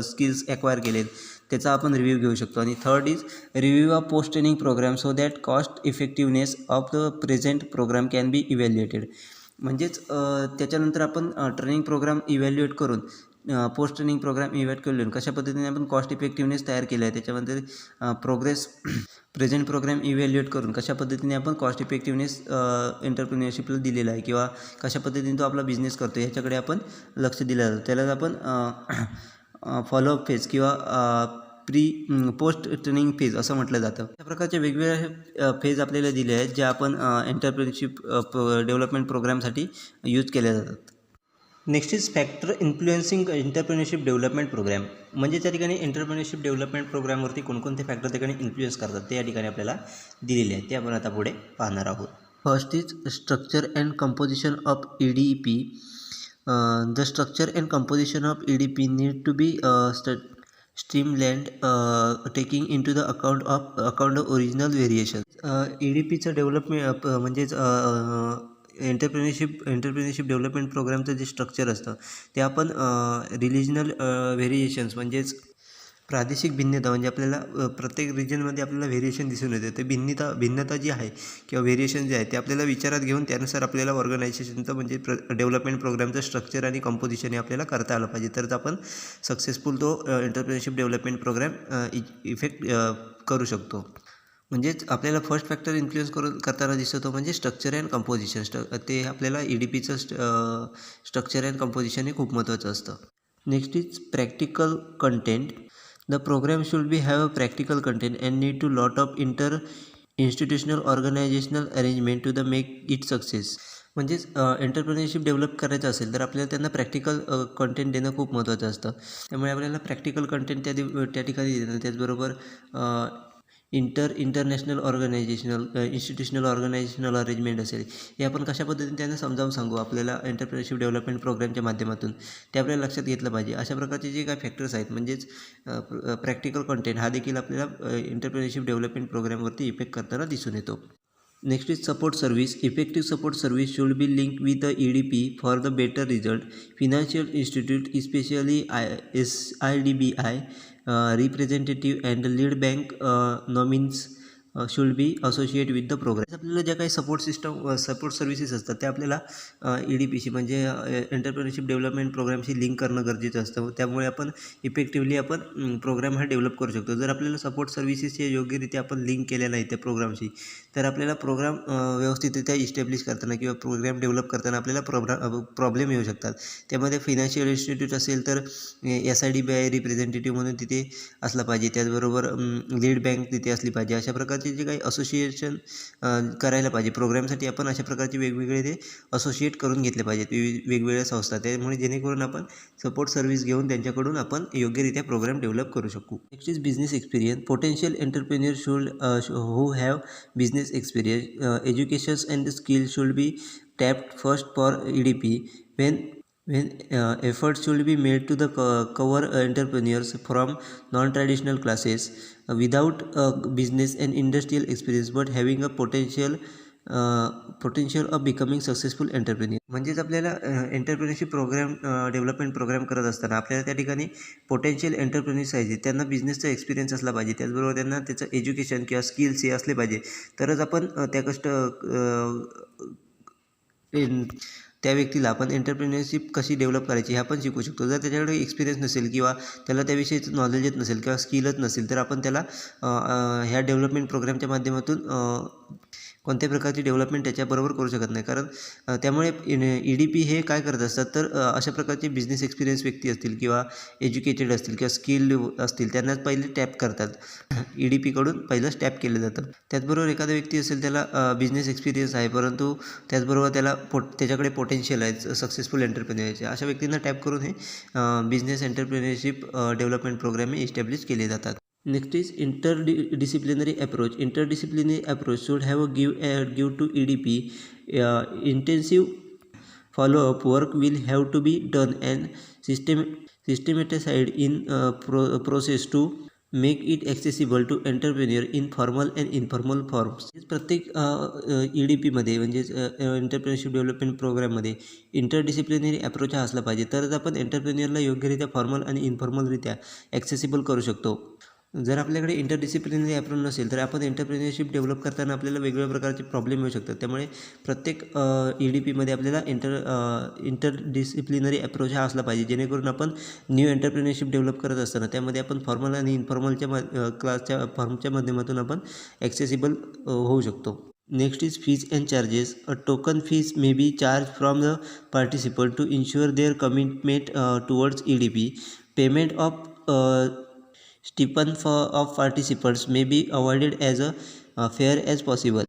स्किल्स ॲक्वायर केलेत त्याचा आपण रिव्ह्यू घेऊ शकतो. आणि third is review of post training program so that cost effectiveness of the present program can be evaluated. म्हणजेच त्याच्यानंतर आपण ट्रेनिंग प्रोग्राम इव्हॅल्युएट करून पोस्ट ट्रेनिंग प्रोग्राम इव्हॅल्युएट करून कशा पद्धतीने आपण कॉस्ट इफेक्टिव्हनेस तयार केला आहे, त्याच्यामध्ये प्रोग्रेस प्रेझेंट प्रोग्राम इव्हॅल्युएट करून कशा पद्धतीने आपण कॉस्ट इफेक्टिव्हनेस एंटरप्रेन्योरशिपला दिलेला आहे किंवा कशा पद्धतीने तो आपला बिझनेस करतो ह्याच्याकडे आपण लक्ष दिलं जातं. त्यालाच आपण फॉलोअप फेज किंवा पोस्ट ट्रेनिंग फेज असं म्हटलं जातं. अशा प्रकारच्या वेगवेगळ्या फेज आपल्याला दिले आहेत ज्या आपण एंटरप्रेन्योरशिप डेव्हलपमेंट प्रोग्रामसाठी यूज केल्या जातात. Next is factor influencing entrepreneurship development programme. म्हणजे त्या ठिकाणी एंटरप्रेन्योरशिप डेव्हलपमेंट प्रोग्रामवरती कोणकोणते फॅक्टर त्या ठिकाणी इन्फ्लुएन्स करतात ते या ठिकाणी आपल्याला दिलेले आहेत, ते आपण आता पुढे पाहणार आहोत. First is structure and composition of EDP. The structure and composition of EDP need to be streamlined, taking into the account of original variations. EDPचं डेव्हलपमेंट म्हणजेच एंटरप्रेन्योरशिप डेव्हलपमेंट प्रोग्रामचं जे स्ट्रक्चर असतं ते आपण रिलिजनल व्हेरिएशन्स म्हणजेच प्रादेशिक भिन्नता, म्हणजे आपल्याला प्रत्येक रिजनमध्ये आपल्याला व्हेरिएशन दिसून येते. ते भिन्नता जी आहे किंवा व्हेरिएशन जे आहे ते आपल्याला विचारात घेऊन त्यानुसार आपल्याला ऑर्गनायझेशनचं म्हणजे डेव्हलपमेंट प्रोग्रामचं स्ट्रक्चर आणि कंपोजिशन हे आपल्याला करता आलं पाहिजे, तरच आपण सक्सेसफुल तो एंटरप्रेन्योरशिप डेव्हलपमेंट प्रोग्राम इफेक्ट करू शकतो. म्हणजेच आपल्याला फर्स्ट फॅक्टर इन्फ्लुएन्स करताना दिसतो म्हणजे स्ट्रक्चर अँड कंपोजिशन. ते आपल्याला EDPचं स्ट्रक्चर अँड कंपोजिशन हे खूप महत्त्वाचं असतं. Next is practical content. The program should have a practical content and need to lot of inter-institutional organizational arrangement to make it success. म्हणजेच एंटरप्रेन्योरशिप डेव्हलप करायचं असेल तर आपल्याला त्यांना प्रॅक्टिकल कंटेंट देणं खूप महत्त्वाचं असतं. त्यामुळे आपल्याला प्रॅक्टिकल कंटेंट त्या ठिकाणी देणं, त्याचबरोबर इंटरनॅशनल इन्स्टिट्यूशनल ऑर्गनायझेशनल अरेंजमेंट असेल हे आपण कशा पद्धतीने त्यांना समजावून सांगू आपल्याला एंटरप्रेन्योरशिप डेव्हलपमेंट प्रोग्रामच्या माध्यमातून, ते आपल्याला लक्षात घेतलं पाहिजे. अशा प्रकारचे जे काही फॅक्टर्स आहेत म्हणजेच प्रॅक्टिकल कंटेंट हा देखील आपल्याला एंटरप्रेन्योरशिप डेव्हलपमेंट प्रोग्रामवरती इफेक्ट करताना दिसून येतो. Next is support service. Effective support service should be link with the EDP for the better result. Financial institute especially SIDBI representative and lead bank nominees should be associated with the program. आपल्याला ज्या काही support services असतात त्या आपल्याला EDPशी म्हणजे entrepreneurship development प्रोग्रामशी link करणं गरजेचं असतं. त्यामुळे आपण इफेक्टिव्हली आपण प्रोग्राम हा डेव्हलप करू शकतो. जर आपल्याला सपोर्ट सर्व्हिसेसचे योग्यरित्या आपण लिंक केल्या नाही त्या प्रोग्रामशी तर आपल्याला प्रोग्राम व्यवस्थितरित्या इस्टॅब्लिश करताना किंवा प्रोग्राम डेव्हलप करताना आपल्याला प्रॉब्लेम येऊ शकतात. त्यामध्ये फिनान्शियल इन्स्टिट्यूट असेल तर SIDBI रिप्रेझेंटेटिव्ह म्हणून तिथे असला पाहिजे, त्याचबरोबर लीड बँक तिथे असली पाहिजे. अशा प्रकारचे प्रकारचे जे काही असोसिएशन करायला पाहिजे प्रोग्रामसाठी आपण अशा प्रकारचे वेगवेगळे ते असोसिएट करून घेतले पाहिजेत वेगवेगळ्या संस्था, त्यामुळे जेणेकरून आपण सपोर्ट सर्व्हिस घेऊन त्यांच्याकडून आपण योग्यरित्या प्रोग्राम डेव्हलप करू शकू. Next is business experience. Potential entrepreneur should who have business experience, education and skill should be tapped first for EDP when efforts should be made to the cover entrepreneurs from non-traditional classes without business and industrial experience but having a potential of becoming successful entrepreneur. म्हणजेच आपल्याला entrepreneurship programme development programme करत असताना आपल्याला त्या ठिकाणी potential entrepreneurs पाहिजे, त्यांना बिझनेसचा experience असला पाहिजे, त्याचबरोबर त्यांना त्याचं एज्युकेशन किंवा स्किल्स हे असले पाहिजे, तरच आपण त्या व्यक्तीला आपण एंटरप्रेन्योरशिप कशी डेव्हलप करायची हे आपण शिकू शकतो. जर त्याच्याकडे एक्सपिरियन्स नसेल किंवा त्याला त्याविषयीचं नॉलेजच नसेल किंवा स्किलच नसेल तर आपण त्याला ह्या डेव्हलपमेंट प्रोग्रामच्या माध्यमातून कोणत्याही प्रकारची डेव्हलपमेंट त्याच्याबरोबर करू शकत नाही. कारण त्यामुळे EDP हे काय करत असतात तर अशा प्रकारचे बिझनेस एक्सपिरियन्स व्यक्ती असतील किंवा एज्युकेटेड असतील किंवा स्किल्ड असतील त्यांनाच पहिले टॅप करतात. EDPकडून पहिलंच टॅप केलं जातं. त्याचबरोबर एखादा व्यक्ती असेल त्याला बिझनेस एक्सपिरियन्स आहे परंतु त्याचबरोबर त्याच्याकडे पोटेन्शियल आहे सक्सेसफुल एंटरप्रेन्योरचे, अशा व्यक्तींना टॅप करून हे बिझनेस एंटरप्रेन्योरशिप डेव्हलपमेंट प्रोग्राम हे इस्टॅब्लिश केले जातात. Next is interdisciplinary approach. Interdisciplinary approach should have give to EDP. Intensive follow-up work will have to be done and systematized in process to make it accessible to entrepreneur in formal and informal forms. प्रत्येक EDPमध्ये म्हणजेच entrepreneurship development प्रोग्राममध्ये interdisciplinary approach हा असला पाहिजे, तरच आपण एंटरप्रेन्युअरला योग्यरित्या formal आणि इन्फॉर्मलरित्या ॲक्सेसिबल करू शकतो. जर आपल्याकडे इंटरडिसिप्लिनरी अप्रोच नसेल तर आपण एंटरप्रेन्योरशिप डेव्हलप करताना आपल्याला वेगवेगळ्या प्रकारचे प्रॉब्लेम येऊ शकतात. त्यामुळे प्रत्येक EDPमध्ये आपल्याला इंटरडिसिप्लिनरी अप्रोच हा असला पाहिजे, जेणेकरून आपण न्यू एंटरप्रेन्योरशिप डेव्हलप करत असताना त्यामध्ये आपण फॉर्मल आणि इन्फॉर्मलच्या क्लासच्या फॉर्मच्या माध्यमातून आपण ॲक्सेसिबल होऊ शकतो. Next is fees and charges. A token fees may be charge from the participant to ensure their commitment towards EDP. Payment of stipend of participants may be avoided as far as possible.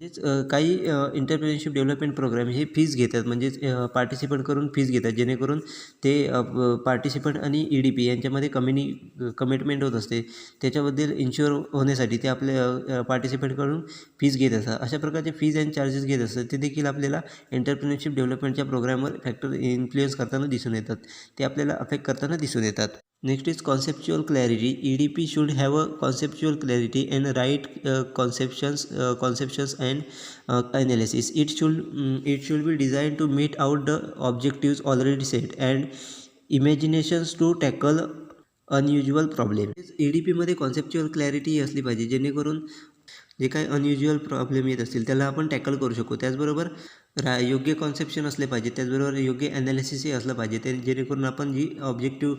काही entrepreneurship development programme हे fees घेतात, म्हणजेच participant करून fees घेतात, जेणेकरून ते participant आणि EDP यांच्यामध्ये कमिटमेंट होत असते, त्याच्याबद्दल इन्श्युअर होण्यासाठी ते आपल्या पार्टिसिपंटकडून फीज घेत असतात. अशा प्रकारचे फीज अँड चार्जेस घेत असतात, ते देखील आपल्याला एंटरप्रेन्योरशिप डेव्हलपमेंटच्या प्रोग्रामवर फॅक्टर इन्फ्लुएन्स करताना दिसून येतात, ते आपल्याला अफेक्ट करताना दिसून येतात. Next is conceptual clarity. EDP should have a conceptual clarity and right conceptions and analysis. It should be designed to meet out the objectives already set and imaginations to tackle unusual problems. EDPमध्ये conceptual clarity असली पाहिजे, जेणेकरून जे काही unusual problem येत असतील त्याला आपण टॅकल करू शकू. त्याचबरोबर योग्य कॉन्सेप्शन असले पाहिजे, त्याचबरोबर योग्य ॲनालिसिसही असलं पाहिजे, ते जेणेकरून आपण जी ऑब्जेक्टिव्ह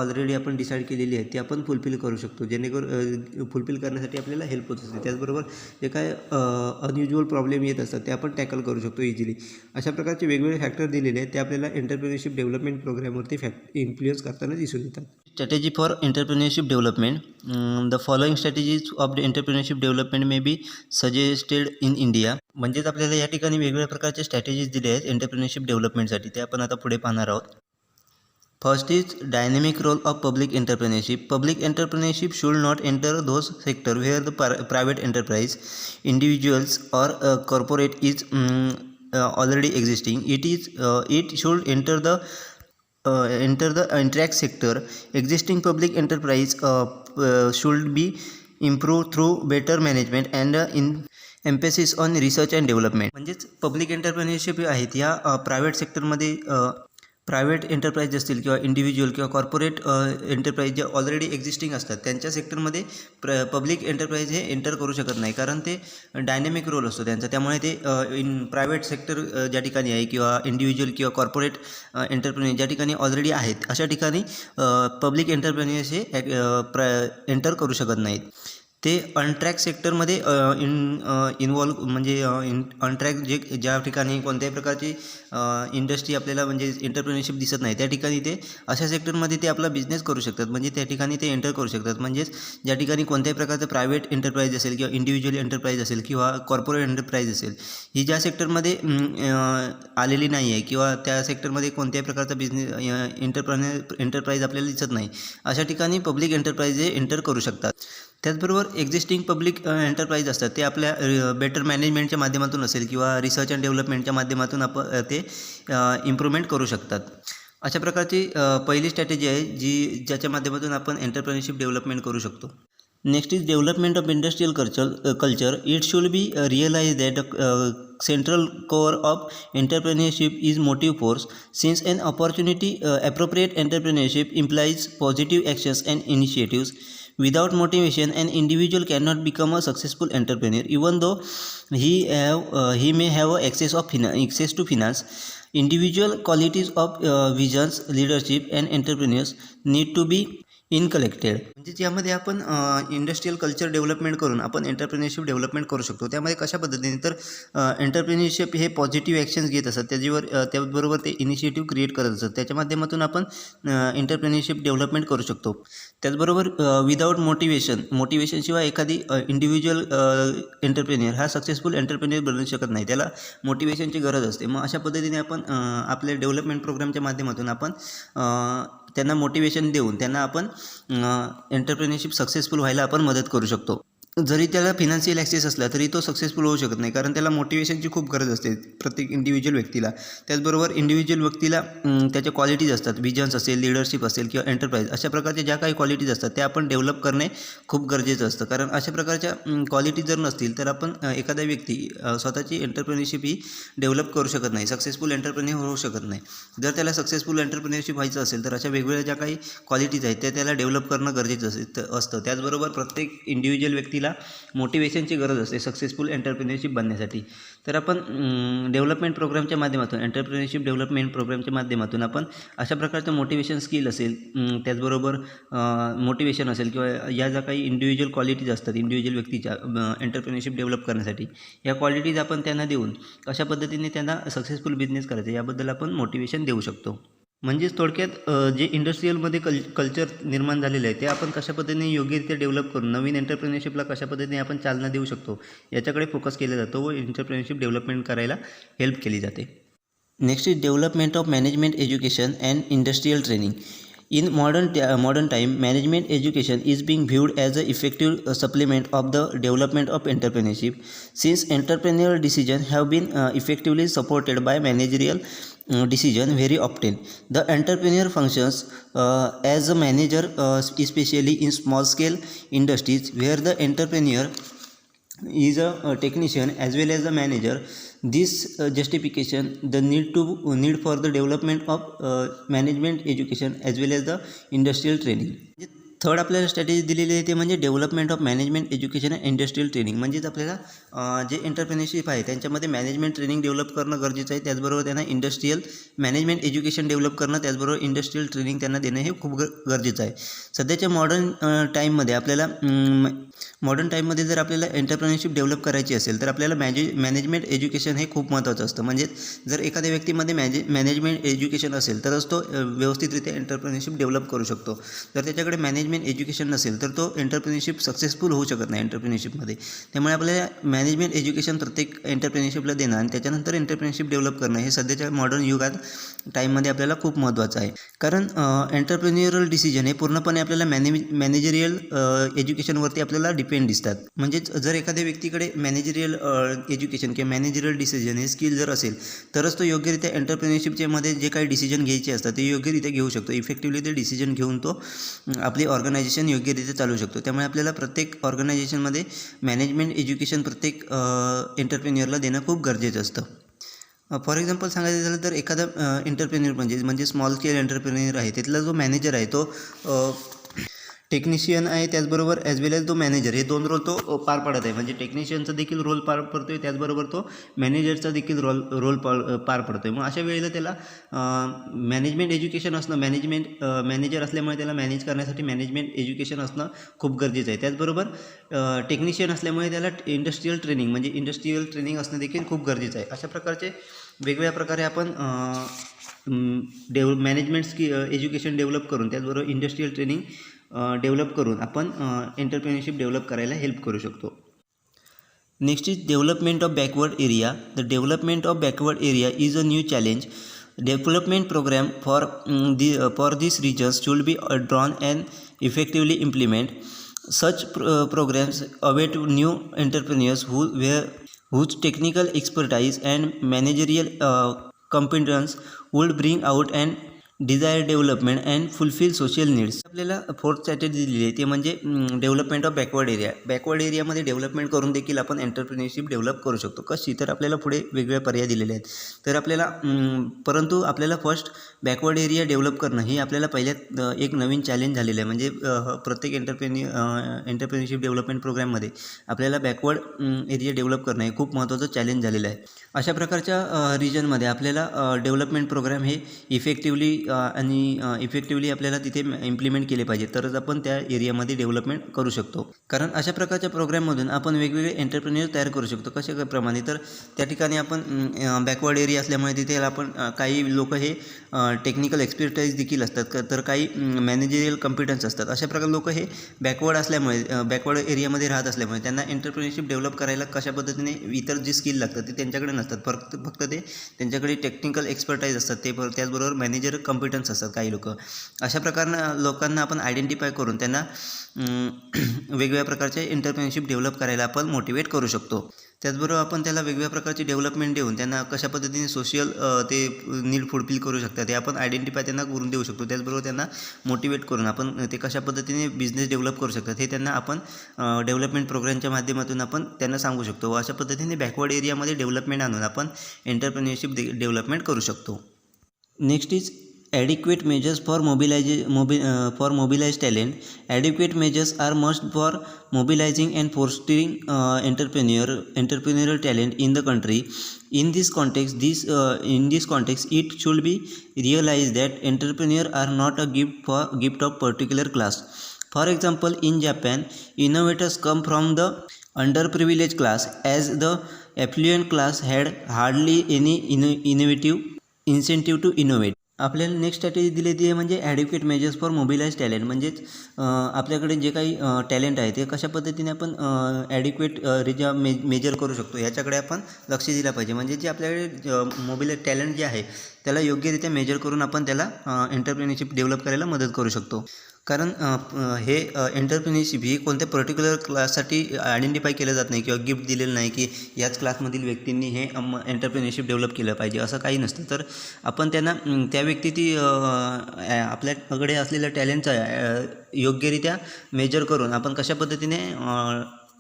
ऑलरेडी आपण डिसाईड केलेली आहे ती आपण फुलफिल करू शकतो, जेणेकरून फुलफिल करण्यासाठी आपल्याला हेल्प होत असते. त्याचबरोबर जे काय अनयुज्युअल प्रॉब्लेम येत असतात ते आपण टॅकल करू शकतो इझिली. अशा प्रकारचे वेगवेगळे फॅक्टर दिलेले आहेत, ते आपल्याला एंटरप्रेन्योरशिप डेव्हलपमेंट प्रोग्रामवरती इन्फ्लुएन्स करताना दिसून येतात. Strategy for entrepreneurship development. The following strategies of the entrepreneurship development may be suggested in India. म्हणजेच आपल्याला या ठिकाणी वेगवेगळ्या प्रकारचे स्ट्रॅटेजीज दिले आहेत एंटरप्रेन्योरशिप डेव्हलपमेंटसाठी, ते आपण आता पुढे पाहणार आहोत. First is dynamic role of public entrepreneurship. Public entrepreneurship should not enter those sectors where the private enterprise, individuals or corporate is already existing. It should enter the interact sector. Existing public enterprise should be improved through better management and emphasis on research and development. म्हणजेच public entrepreneurship आहेत या private सेक्टरमध्ये private enterprise असतील किंवा individual किंवा corporate enterprise जे already existing असतात त्यांच्या सेक्टरमध्ये पब्लिक एंटरप्राइज हे एंटर करू शकत नाही, कारण ते डायनॅमिक रोल असतो त्यांचा. त्यामुळे ते प्रायव्हेट सेक्टर ज्या ठिकाणी आहे किंवा इंडिव्हिज्युअल किंवा कॉर्पोरेट एंटरप्रेन्योर ज्या ठिकाणी ऑलरेडी आहेत अशा ठिकाणी पब्लिक एंटरप्रेन्योर्स हे एंटर करू शकत नाहीत. ते अनट्रॅक सेक्टरमध्ये इन्व्हॉल्व म्हणजे अनट्रॅक ज्या ठिकाणी कोणत्याही प्रकारची इंडस्ट्री आपल्याला म्हणजे एंटरप्रेन्योरशिप दिसत नाही त्या ठिकाणी ते अशा सेक्टरमध्ये ते आपला बिझनेस करू शकतात. म्हणजे त्या ठिकाणी ते एंटर करू शकतात. म्हणजेच ज्या ठिकाणी कोणत्याही प्रकारचं प्रायव्हेट एंटरप्राइज असेल किंवा इंडिव्हिज्युअल एंटरप्राइज असेल किंवा कॉर्पोरेट एंटरप्राइज असेल, ही ज्या सेक्टरमध्ये आलेली नाही आहे किंवा त्या सेक्टरमध्ये कोणत्याही प्रकारचा एंटरप्राइज आपल्याला दिसत नाही, अशा ठिकाणी पब्लिक एंटरप्राइजे एंटर करू शकतात. त्याचबरोबर एक्झिस्टिंग पब्लिक एंटरप्राइज असतात ते आपल्या बेटर मॅनेजमेंटच्या माध्यमातून असेल किंवा रिसर्च अँड डेव्हलपमेंटच्या माध्यमातून ते इम्प्रूव्हमेंट करू शकतात. अशा प्रकारची पहिली स्ट्रॅटेजी आहे ज्याच्या माध्यमातून आपण एंटरप्रेन्योरशिप डेव्हलपमेंट करू शकतो. Next is development of industrial culture. It should be realize that central core of entrepreneurship is motive force. Since an opportunity, appropriate entrepreneurship implies positive actions and initiatives. Without motivation, an individual cannot become a successful entrepreneur, even though he may have access to finance. Individual qualities of visions, leadership, and entrepreneurs need to be इनकलेक्टेड. म्हणजे यामध्ये आपण industrial culture development करून आपण entrepreneurship development करू शकतो. त्यामध्ये कशा पद्धतीने तर एंटरप्रेन्योरशिप हे पॉझिटिव्ह ॲक्शन्स घेत असतात, त्याचबरोबर ते इनिशिएटिव्ह क्रिएट करत असतात. त्याच्या माध्यमातून आपण एंटरप्रेन्योरशिप डेव्हलपमेंट करू शकतो. त्याचबरोबर विदाऊट मोटिवेशनशिवाय एखादी इंडिव्हिज्युअल एंटरप्रेन्युअर हा सक्सेसफुल एंटरप्रेन्युअर बनू शकत नाही. त्याला मोटिवेशनची गरज असते. मग अशा पद्धतीने आपण आपल्या डेव्हलपमेंट प्रोग्रामच्या माध्यमातून आपण त्यांना मोटिवेशन देऊन त्यांना आपण एंटरप्रेन्योरशिप सक्सेसफुल व्हायला आपण मदत करू शकतो. जरी त्याला फिनान्शियल ॲक्सेस असला तरी तो सक्सेसफुल होऊ शकत नाही, कारण त्याला मोटिवेशनची खूप गरज असते प्रत्येक इंडिव्हिज्युअल व्यक्तीला. त्याचबरोबर इंडिव्हिज्युअल व्यक्तीला त्याच्या क्वालिटीज असतात, विजन्स असेल, लिडरशिप असेल किंवा एंटरप्राइज, अशा प्रकारच्या ज्या काही क्वालिटीज असतात त्या आपण डेव्हलप करणे खूप गरजेचं असतं. कारण अशा प्रकारच्या क्वालिटीज जर नसतील तर आपण एखादा व्यक्ती स्वतःची एंटरप्रेन्योरशिप ही डेव्हलप करू शकत नाही, सक्सेसफुल एंटरप्रेन्योर होऊ शकत नाही. जर त्याला सक्सेसफुल एंटरप्रेन्योरशिप व्हायचं असेल तर अशा वेगवेगळ्या ज्या काही क्वालिटीज आहेत त्या त्याला डेव्हलप करणं गरजेचं असतं. त्याचबरोबर प्रत्येक इंडिव्हिज्युअल व्यक्तीला मोटिवेशनची गरज असते सक्सेसफुल एंटरप्रेन्योरशिप बनण्यासाठी. तर आपण डेव्हलपमेंट प्रोग्रामच्या माध्यमातून एंटरप्रेन्योरशिप डेव्हलपमेंट प्रोग्रामच्या माध्यमातून आपण अशा प्रकारचं मोटिवेशन स्किल असेल, त्याचबरोबर मोटिवेशन असेल किंवा या ज्या काही इंडिव्हिज्युअल क्वालिटीज असतात इंडिव्हिज्युअल व्यक्तीच्या एंटरप्रेन्योरशिप डेव्हलप करण्यासाठी, या क्वालिटीज आपण त्यांना देऊन कशा पद्धतीने त्यांना सक्सेसफुल बिझनेस करायचा याबद्दल आपण मोटिवेशन देऊ शकतो. म्हणजेच थोडक्यात जे इंडस्ट्रियलमध्ये कल्चर निर्माण झालेलं आहे ते आपण कशा पद्धतीने योग्यरित्या डेव्हलप करून नवीन एंटरप्रेन्योरशिपला कशा पद्धतीने आपण चालना देऊ शकतो याच्याकडे फोकस केला जातो व एंटरप्रेन्योरशिप डेव्हलपमेंट करायला हेल्प केली जाते. Next is development of management education and industrial training. In modern time, management education is being viewed as an effective supplement of the development of entrepreneurship. Since entrepreneurial decisions have been effectively supported by managerial decision very often, the entrepreneur functions as a manager, especially in small-scale industries where the entrepreneur is a technician as well as a manager. This justification the need for the development of management education as well as the industrial training. Third आपल्याला strategy दिलेली आहे ते म्हणजे development of management education and industrial training. म्हणजेच आपल्याला जे entrepreneurship आहे त्यांच्यामध्ये मॅनेजमेंट ट्रेनिंग डेव्हलप करणं गरजेचं आहे. त्याचबरोबर त्यांना इंडस्ट्रियल मॅनेजमेंट एज्युकेशन डेव्हलप करणं, त्याचबरोबर इंडस्ट्रियल ट्रेनिंग त्यांना देणं हे खूप गरजेचं आहे. सध्याच्या मॉडर्न टाईममध्ये जर आपल्याला एंटरप्रेन्योरशिप डेव्हलप करायची असेल तर आपल्याला मॅनेजमेंट एज्युकेशन हे खूप महत्त्वाचं असतं. म्हणजे जर एखाद्या व्यक्तीमध्ये मॅनेजमेंट एज्युकेशन असेल तरच तो व्यवस्थितरित्या एंटरप्रेन्योरशिप डेव्हलप करू शकतो. जर त्याच्याकडे मॅनेजमेंट एज्युकेशन नसेल तर तो एंटरप्रेन्योरशिप सक्सेसफुल होऊ शकत नाही एंटरप्रेन्योरशिपमध्ये. त्यामुळे आपल्याला मॅनेजमेंट एज्युकेशन प्रत्येक एंटरप्रेन्योरशिपला देणं आणि त्याच्यानंतर एंटरप्रेन्योरशिप डेव्हलप करणं हे सध्याच्या मॉडर्न युगात टाईममध्ये आपल्याला खूप महत्त्वाचं आहे. कारण एंटरप्रेन्युअरल डिसिजन हे पूर्णपणे आपल्याला मॅनेजरियल एज्युकेशनवरती आपल्याला डिपेंड दिसतात. म्हणजेच जर एखाद्या व्यक्तीकडे मॅनेजरियल एज्युकेशन किंवा मॅनेजरियल डिसिजन हे स्किल जर असेल तरच तो योग्यरित्या एंटरप्रेन्योरशिपच्या मध्ये जे काही डिसिजन घ्यायचे असतात ते योग्यरित्या घेऊ शकतो. इफेक्टिव्हली ते डिसिजन घेऊन तो आपली ऑर्गनायझेशन योग्यरित्या चालवू शकतो. त्यामुळे आपल्याला प्रत्येक ऑर्गनायझेशनमध्ये मॅनेजमेंट एज्युकेशन प्रत्येक एंटरप्रेन्युअरला देणं खूप गरजेचं असतं. फॉर एक्झाम्पल सांगायचं झालं तर एखादा एंटरप्रेन्युअर म्हणजे स्मॉल स्केल एंटरप्रेन्युअर आहे, तिथला जो मॅनेजर आहे तो टेक्निशियन आहे, त्याचबरोबर ॲज वेल ॲज तो मॅनेजर, हे 2 रोल तो पार पाडत आहे. म्हणजे टेक्निशियनचा देखील रोल पार पडतो आहे, त्याचबरोबर तो मॅनेजरचा देखील रोल पार पडतो आहे. मग अशा वेळेला त्याला मॅनेजमेंट एज्युकेशन असणं, मॅनेजर असल्यामुळे त्याला मॅनेज करण्यासाठी मॅनेजमेंट एज्युकेशन असणं खूप गरजेचं आहे. त्याचबरोबर टेक्निशियन असल्यामुळे त्याला इंडस्ट्रियल ट्रेनिंग असणं देखील खूप गरजेचं आहे. अशा प्रकारचे वेगवेगळ्या प्रकारे आपण मॅनेजमेंट एज्युकेशन डेव्हलप करून, त्याचबरोबर इंडस्ट्रियल ट्रेनिंग डेव्हलप करून आपण एंटरप्रेन्योरशिप डेव्हलप करायला हेल्प करू शकतो. Next is development of backward area. The development of backward area is a new challenge. Development program for these regions should be drawn and effectively implement. Such programs await new entrepreneurs whose technical expertise and managerial competence would bring out and desire development and fulfil social needs. आपल्याला fourth strategy दिलेली आहे ते म्हणजे development of backward area. Backward एरियामध्ये development करून देखील आपण entrepreneurship develop करू शकतो. कशी? तर आपल्याला पुढे वेगवेगळे पर्याय दिलेले आहेत. तर परंतु आपल्याला फर्स्ट बॅकवर्ड एरिया डेव्हलप करणं ही आपल्याला पहिल्यात एक नवीन चॅलेंज झालेलं आहे. म्हणजे प्रत्येक एंटरप्रेन्योरशिप डेव्हलपमेंट प्रोग्राममध्ये आपल्याला बॅकवर्ड एरिया डेव्हलप करणं हे खूप महत्त्वाचं चॅलेंज झालेलं आहे. अशा प्रकारच्या रिजनमध्ये आपल्याला डेव्हलपमेंट प्रोग्राम हे इफेक्टिवली आपल्याला तिथे इम्प्लिमेंट केले पाहिजे, तरच आपण त्या एरियामध्ये डेव्हलपमेंट करू शकतो. कारण अशा प्रकारच्या प्रोग्राममधून आपण वेगवेगळे एंटरप्रेन्योर तयार करू शकतो. कशाप्रमाणे? तर त्या ठिकाणी आपण बॅकवर्ड एरिया असल्यामुळे तिथे आपण काही लोक हे टेक्निकल एक्सपर्टाईज देखील असतात, तर काही मॅनेजरियल कॉम्पिटन्स असतात. अशा प्रकारे लोक हे बॅकवर्ड एरियामध्ये राहत असल्यामुळे त्यांना एंटरप्रेन्योरशिप डेव्हलप करायला कशा पद्धतीने इतर जी स्किल लागतात ते त्यांच्याकडे नसतात. फक्त ते त्यांच्याकडे टेक्निकल एक्सपर्टाईज असतात, त्याचबरोबर मॅनेजर कॉम्पिटन्स असतात काही लोक. अशा प्रकारनं लोकांना आपण आयडेंटिफाय करून त्यांना वेगवेगळ्या प्रकारचे एंटरप्रेन्योरशिप डेव्हलप करायला आपण मोटिवेट करू शकतो. त्याचबरोबर आपण त्याला वेगवेगळ्या प्रकारची डेव्हलपमेंट देऊन त्यांना कशा पद्धतीने सोशल ते नीड फुलफिल करू शकतात हे आपण आयडेंटिफाय त्यांना करून देऊ शकतो. त्याचबरोबर त्यांना मोटिवेट करून आपण ते कशा पद्धतीने बिझनेस डेव्हलप करू शकतात हे त्यांना आपण डेव्हलपमेंट प्रोग्रामच्या माध्यमातून आपण त्यांना सांगू शकतो. अशा पद्धतीने बॅकवर्ड एरियामध्ये डेव्हलपमेंट आणून आपण एंटरप्रेन्योरशिप डेव्हलपमेंट करू शकतो. Next is adequate measures for mobilize talent. Adequate measures are must for mobilizing and fostering entrepreneurial talent in the country. In this context, it should be realized that entrepreneurs are not a gift of particular class. For example, in Japan, innovators come from the underprivileged class, as the affluent class had hardly any incentive to innovate. आपल्याला next strategy दिलेली आहे म्हणजे adequate measures for mobilize talent. म्हणजेच आपल्याकडे जे काही talent आहे ते कशा पद्धतीने आपण ॲडिक्वेट मेजर करू शकतो याच्याकडे आपण लक्ष दिलं पाहिजे. म्हणजे जे आपल्याकडे मोबिलाइज टॅलेंट जे आहे त्याला योग्यरित्या मेजर करून आपण त्याला एंटरप्रेन्योरशिप डेव्हलप करायला मदत करू शकतो. कारण हे एंटरप्रेन्योरशिप ही कोणत्या पर्टिक्युलर क्लाससाठी आयडेंटिफाय केलं जात नाही किंवा गिफ्ट दिलेलं नाही की याच क्लासमधील व्यक्तींनी हे एंटरप्रेन्योरशिप डेव्हलप केलं पाहिजे असं काही नसतं. तर आपण त्यांना त्या व्यक्ती ती आपल्याकडे असलेल्या टॅलेंटचा योग्यरित्या मेजर करून आपण कशा पद्धतीने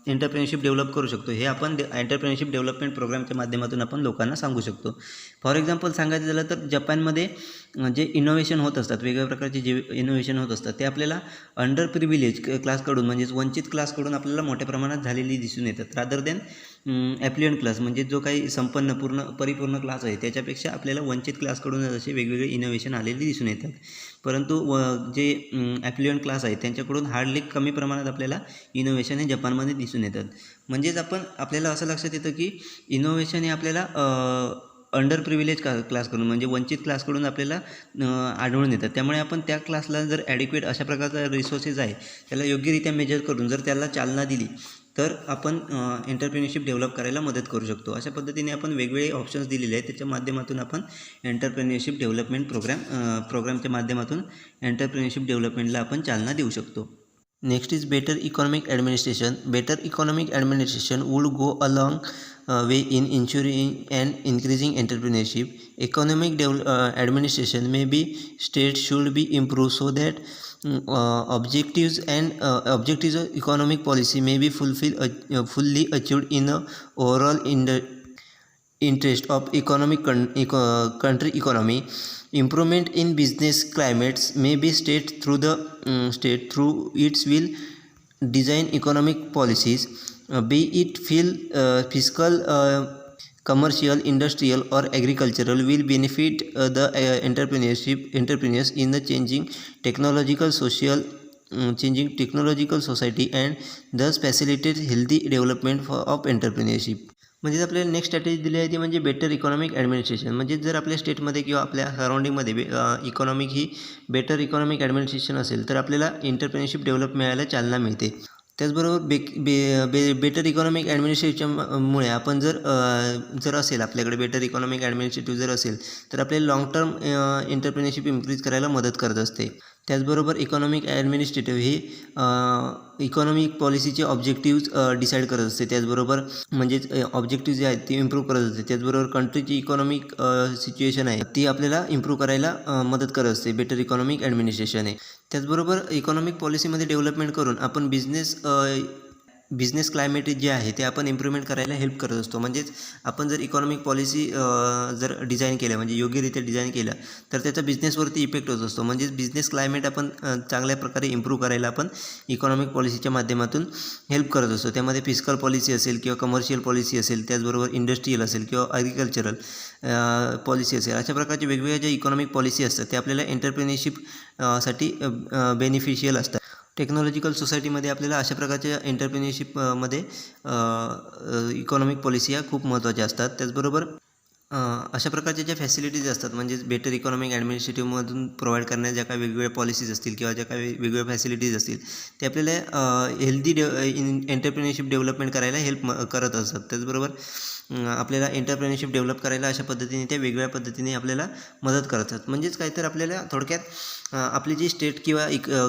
एंटरप्रेन्योरशिप डेव्हलप करू शकतो हे आपण एंटरप्रेन्योरशिप डेव्हलपमेंट प्रोग्रामच्या माध्यमातून आपण लोकांना सांगू शकतो. फॉर एक्झाम्पल सांगायचं झालं तर जपानमध्ये जे इनोव्हेशन होत असतात, वेगवेगळ्या प्रकारचे जे इनोव्हेशन होत असतात ते आपल्याला अंडर प्रिव्हिलेज क्लासकडून म्हणजेच वंचित क्लासकडून आपल्याला मोठ्या प्रमाणात झालेली दिसून येतात, रादर दॅन ॲफ्लुएंट क्लास म्हणजे जो काही परिपूर्ण क्लास आहे त्याच्यापेक्षा आपल्याला वंचित क्लासकडून असे वेगवेगळे इनोव्हेशन आलेले दिसून येतात. परंतु जे ॲफ्लुएंट क्लास आहे त्यांच्याकडून हार्डली कमी प्रमाणात आपल्याला इनोव्हेशन हे जपानमध्ये दिसून येतात. म्हणजेच आपल्याला असं लक्षात येतं की इनोव्हेशन हे आपल्याला अंडर प्रिव्हिलेज क्लासकडून म्हणजे वंचित क्लासकडून आपल्याला आढळून येतात. त्यामुळे आपण त्या क्लासला जर ॲडिक्वेट अशा प्रकारचा रिसोर्सेस आहे त्याला योग्यरित्या मेजर करून जर त्याला चालना दिली तर आपण एंटरप्रेन्योरशिप डेव्हलप करायला मदत करू शकतो. अशा पद्धतीने आपण वेगवेगळे ऑप्शन्स दिलेले आहेत त्याच्या माध्यमातून आपण एंटरप्रेन्योरशिप डेव्हलपमेंट प्रोग्रामच्या माध्यमातून एंटरप्रेन्योरशिप डेव्हलपमेंटला आपण चालना देऊ शकतो. Next is better economic administration. Better economic administration would go along way in ensuring and increasing entrepreneurship. Economic administration maybe states should be improved so that objectives of economic policy may be fully achieved in a overall interest of country economy. Improvement in business climates may be state through its will design economic policies, be it fiscal, commercial, industrial, or agricultural, will benefit the entrepreneurs in the changing technological society, and thus facilitate healthy development of entrepreneurship. म्हणजे आपल्याला next strategy दिली आहे ती म्हणजे better economic administration. म्हणजे जर आपल्या स्टेटमध्ये किंवा आपल्या सराउंडिंगमध्ये इकॉनॉमिक ही बेटर इकॉनॉमिक ॲडमिनिस्ट्रेशन असेल तर आपल्याला एंटरप्रेन्योरशिप डेव्हलप मिळायला चालना मिळते. त्याचबरोबर बेटर इकॉनॉमिक ॲडमिनिस्ट्रेशनमुळे आपण जर असेल आपल्याकडे बेटर इकॉनॉमिक ॲडमिनिस्ट्रेटिव्ह जर असेल तर आपल्याला लाँग टर्म एंटरप्रेन्योरशिप इन्क्रीज करायला मदत करत असते. त्याचबरोबर इकॉनॉमिक ॲडमिनिस्ट्रेटिव्ह ही इकॉनॉमिक पॉलिसीचे ऑब्जेक्टिव्ज डिसाईड करत असते. त्याचबरोबर म्हणजेच ऑब्जेक्टिव्ह जे आहेत ते इम्प्रूव्ह करत असते. त्याचबरोबर कंट्रीची इकॉनॉमिक सिच्युएशन आहे ती आपल्याला इम्प्रूव्ह करायला मदत करत असते. बेटर इकॉनॉमिक ॲडमिनिस्ट्रेशन आहे. त्याचबरोबर इकॉनॉमिक पॉलिसीमध्ये डेव्हलपमेंट करून आपण बिझनेस क्लायमेट जे आहे ते आपण इम्प्रूव्हमेंट करायला हेल्प करत असतो. म्हणजेच आपण जर इकॉनॉमिक पॉलिसी जर डिझाईन केल्या म्हणजे योग्यरित्या डिझाईन केल्या तर त्याचा बिझनेसवरती इफेक्ट होत असतो. म्हणजेच बिझनेस क्लायमेट आपण चांगल्या प्रकारे इम्प्रूव्ह करायला आपण इकॉनॉमिक पॉलिसीच्या माध्यमातून हेल्प करत असतो. त्यामध्ये फिस्कल पॉलिसी असेल किंवा कमर्शियल पॉलिसी असेल, त्याचबरोबर इंडस्ट्रियल असेल किंवा ॲग्रिकल्चरल पॉलिसी असेल, अशा प्रकारच्या वेगवेगळ्या ज्या इकॉनॉमिक पॉलिसी असतात त्या आपल्याला एंटरप्रेन्योरशिप साठी बेनिफिशियल असतात. टेक्नॉलॉजिकल सोसायटीमध्ये आपल्याला अशा प्रकारच्या एंटरप्रेन्योरशिपमध्ये इकॉनॉमिक पॉलिसी या खूप महत्त्वाच्या असतात. त्याचबरोबर अशा प्रकारच्या ज्या फॅसिलिटीज असतात म्हणजेच बेटर इकॉनॉमिक ॲडमिनिस्ट्रेटिव्हमधून प्रोव्हाइड करण्याच्या ज्या काही वेगवेगळ्या पॉलिसीज असतील किंवा ज्या काही वेगवेगळ्या फॅसिलिटीज असतील ते आपल्याला हेल्दी एंटरप्रेन्योरशिप डेव्हलपमेंट करायला हेल्प करत असतात. त्याचबरोबर आपल्याला एंटरप्रेन्योरशिप डेव्हलप करायला अशा पद्धतीने त्या वेगवेगळ्या पद्धतीने आपल्याला मदत करतात. म्हणजेच काय तर आपल्याला थोडक्यात आपली जी स्टेट किंवा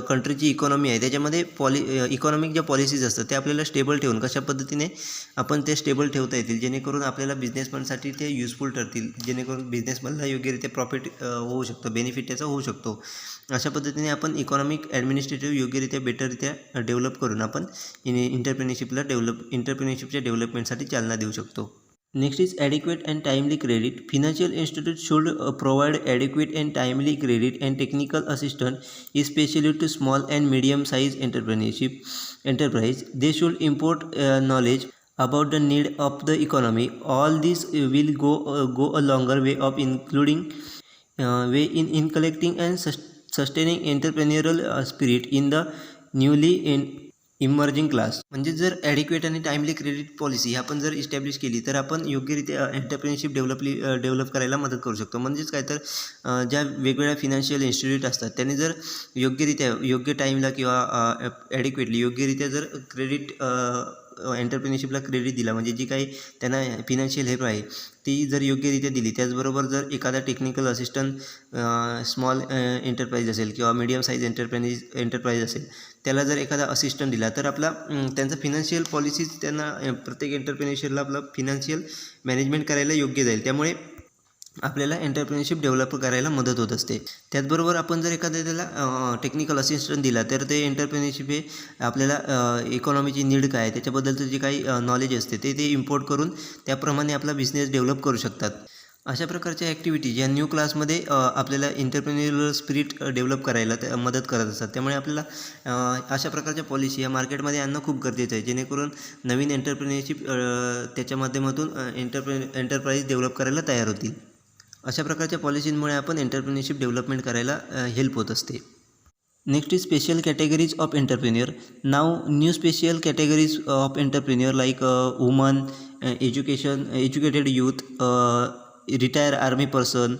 कंट्रीची इकॉनॉमी आहे त्याच्यामध्ये इकॉनॉमिक ज्या पॉलिसीज असतात त्या आपल्याला स्टेबल ठेवून कशा पद्धतीने आपण ते स्टेबल ठेवता येतील जेणेकरून आपल्याला बिझनेसमॅनसाठी ते युजफुल ठरतील, जेणेकरून बिझनेसमॅनला योग्यरित्या प्रॉफिट होऊ शकतो, बेनिफिट त्याचा होऊ शकतो. अशा पद्धतीने आपण इकॉनॉमिक ॲडमिनिस्ट्रेटिव्ह योग्यरित्या बेटररित्या डेव्हलप करून आपण एंटरप्रेन्योरशिपच्या डेव्हलपमेंटसाठी चालना देऊ शकतो. Next is adequate and timely credit. Financial institutes should provide adequate and timely credit and technical assistance, especially to small and medium-sized enterprise. They should impart knowledge about the need of the economy. All this will go a longer way in collecting and sustaining entrepreneurial spirit in the newly emerging class. म्हणजे जर adequate आणि timely credit policy आपण जर establish केली तर आपण योग्यरित्या entrepreneurship develop करायला मदत करू शकतो. म्हणजेच काय तर ज्या वेगवेगळ्या फिनान्शियल इन्स्टिट्यूट असतात त्यांनी जर योग्य टाईमला किंवा ॲडिक्वेटली योग्यरित्या जर क्रेडिट एंटरप्रेन्योरशिपला क्रेडिट दिला म्हणजे जी काही त्यांना फिनान्शियल हेल्प आहे ती जर योग्यरित्या दिली, त्याचबरोबर जर एखादा टेक्निकल असिस्टंट स्मॉल एंटरप्राइज असेल किंवा मीडियम साईज एंटरप्राइज असेल त्याला जर एखादा असिस्टंट दिला तर आपला त्यांचा फिनान्शियल पॉलिसीज त्यांना प्रत्येक एंटरप्रेन्योरशिपला आपलं फिनान्शियल मॅनेजमेंट करायला योग्य जाईल. त्यामुळे आपल्याला एंटरप्रेन्योरशिप डेव्हलप करायला मदत होत असते. त्याचबरोबर आपण जर एखाद्या त्याला टेक्निकल असिस्टंट दिला तर ते एंटरप्रेन्योरशिप हे आपल्याला इकॉनॉमीची नीड काय आहे त्याच्याबद्दलचं जे काही नॉलेज असते ते इम्पोर्ट करून त्याप्रमाणे आपला बिझनेस डेव्हलप करू शकतात. अशा प्रकारच्या ॲक्टिव्हिटीज या न्यू क्लासमध्ये आपल्याला एंटरप्रेन्युरियल स्पिरिट डेव्हलप करायला मदत करत असतात. त्यामुळे आपल्याला अशा प्रकारच्या पॉलिसी या मार्केटमध्ये आणणं खूप गरजेचं आहे जेणेकरून नवीन एंटरप्रेन्युरशिप त्याच्या माध्यमातून एंटरप्राइज डेव्हलप करायला तयार होतील. अशा प्रकारच्या पॉलिसींमुळे आपण एंटरप्रेन्युरशिप डेव्हलपमेंट करायला हेल्प होत असते. Next is special categories of entrepreneur. Now new special categories of entrepreneur like woman, educated youth, retired army person,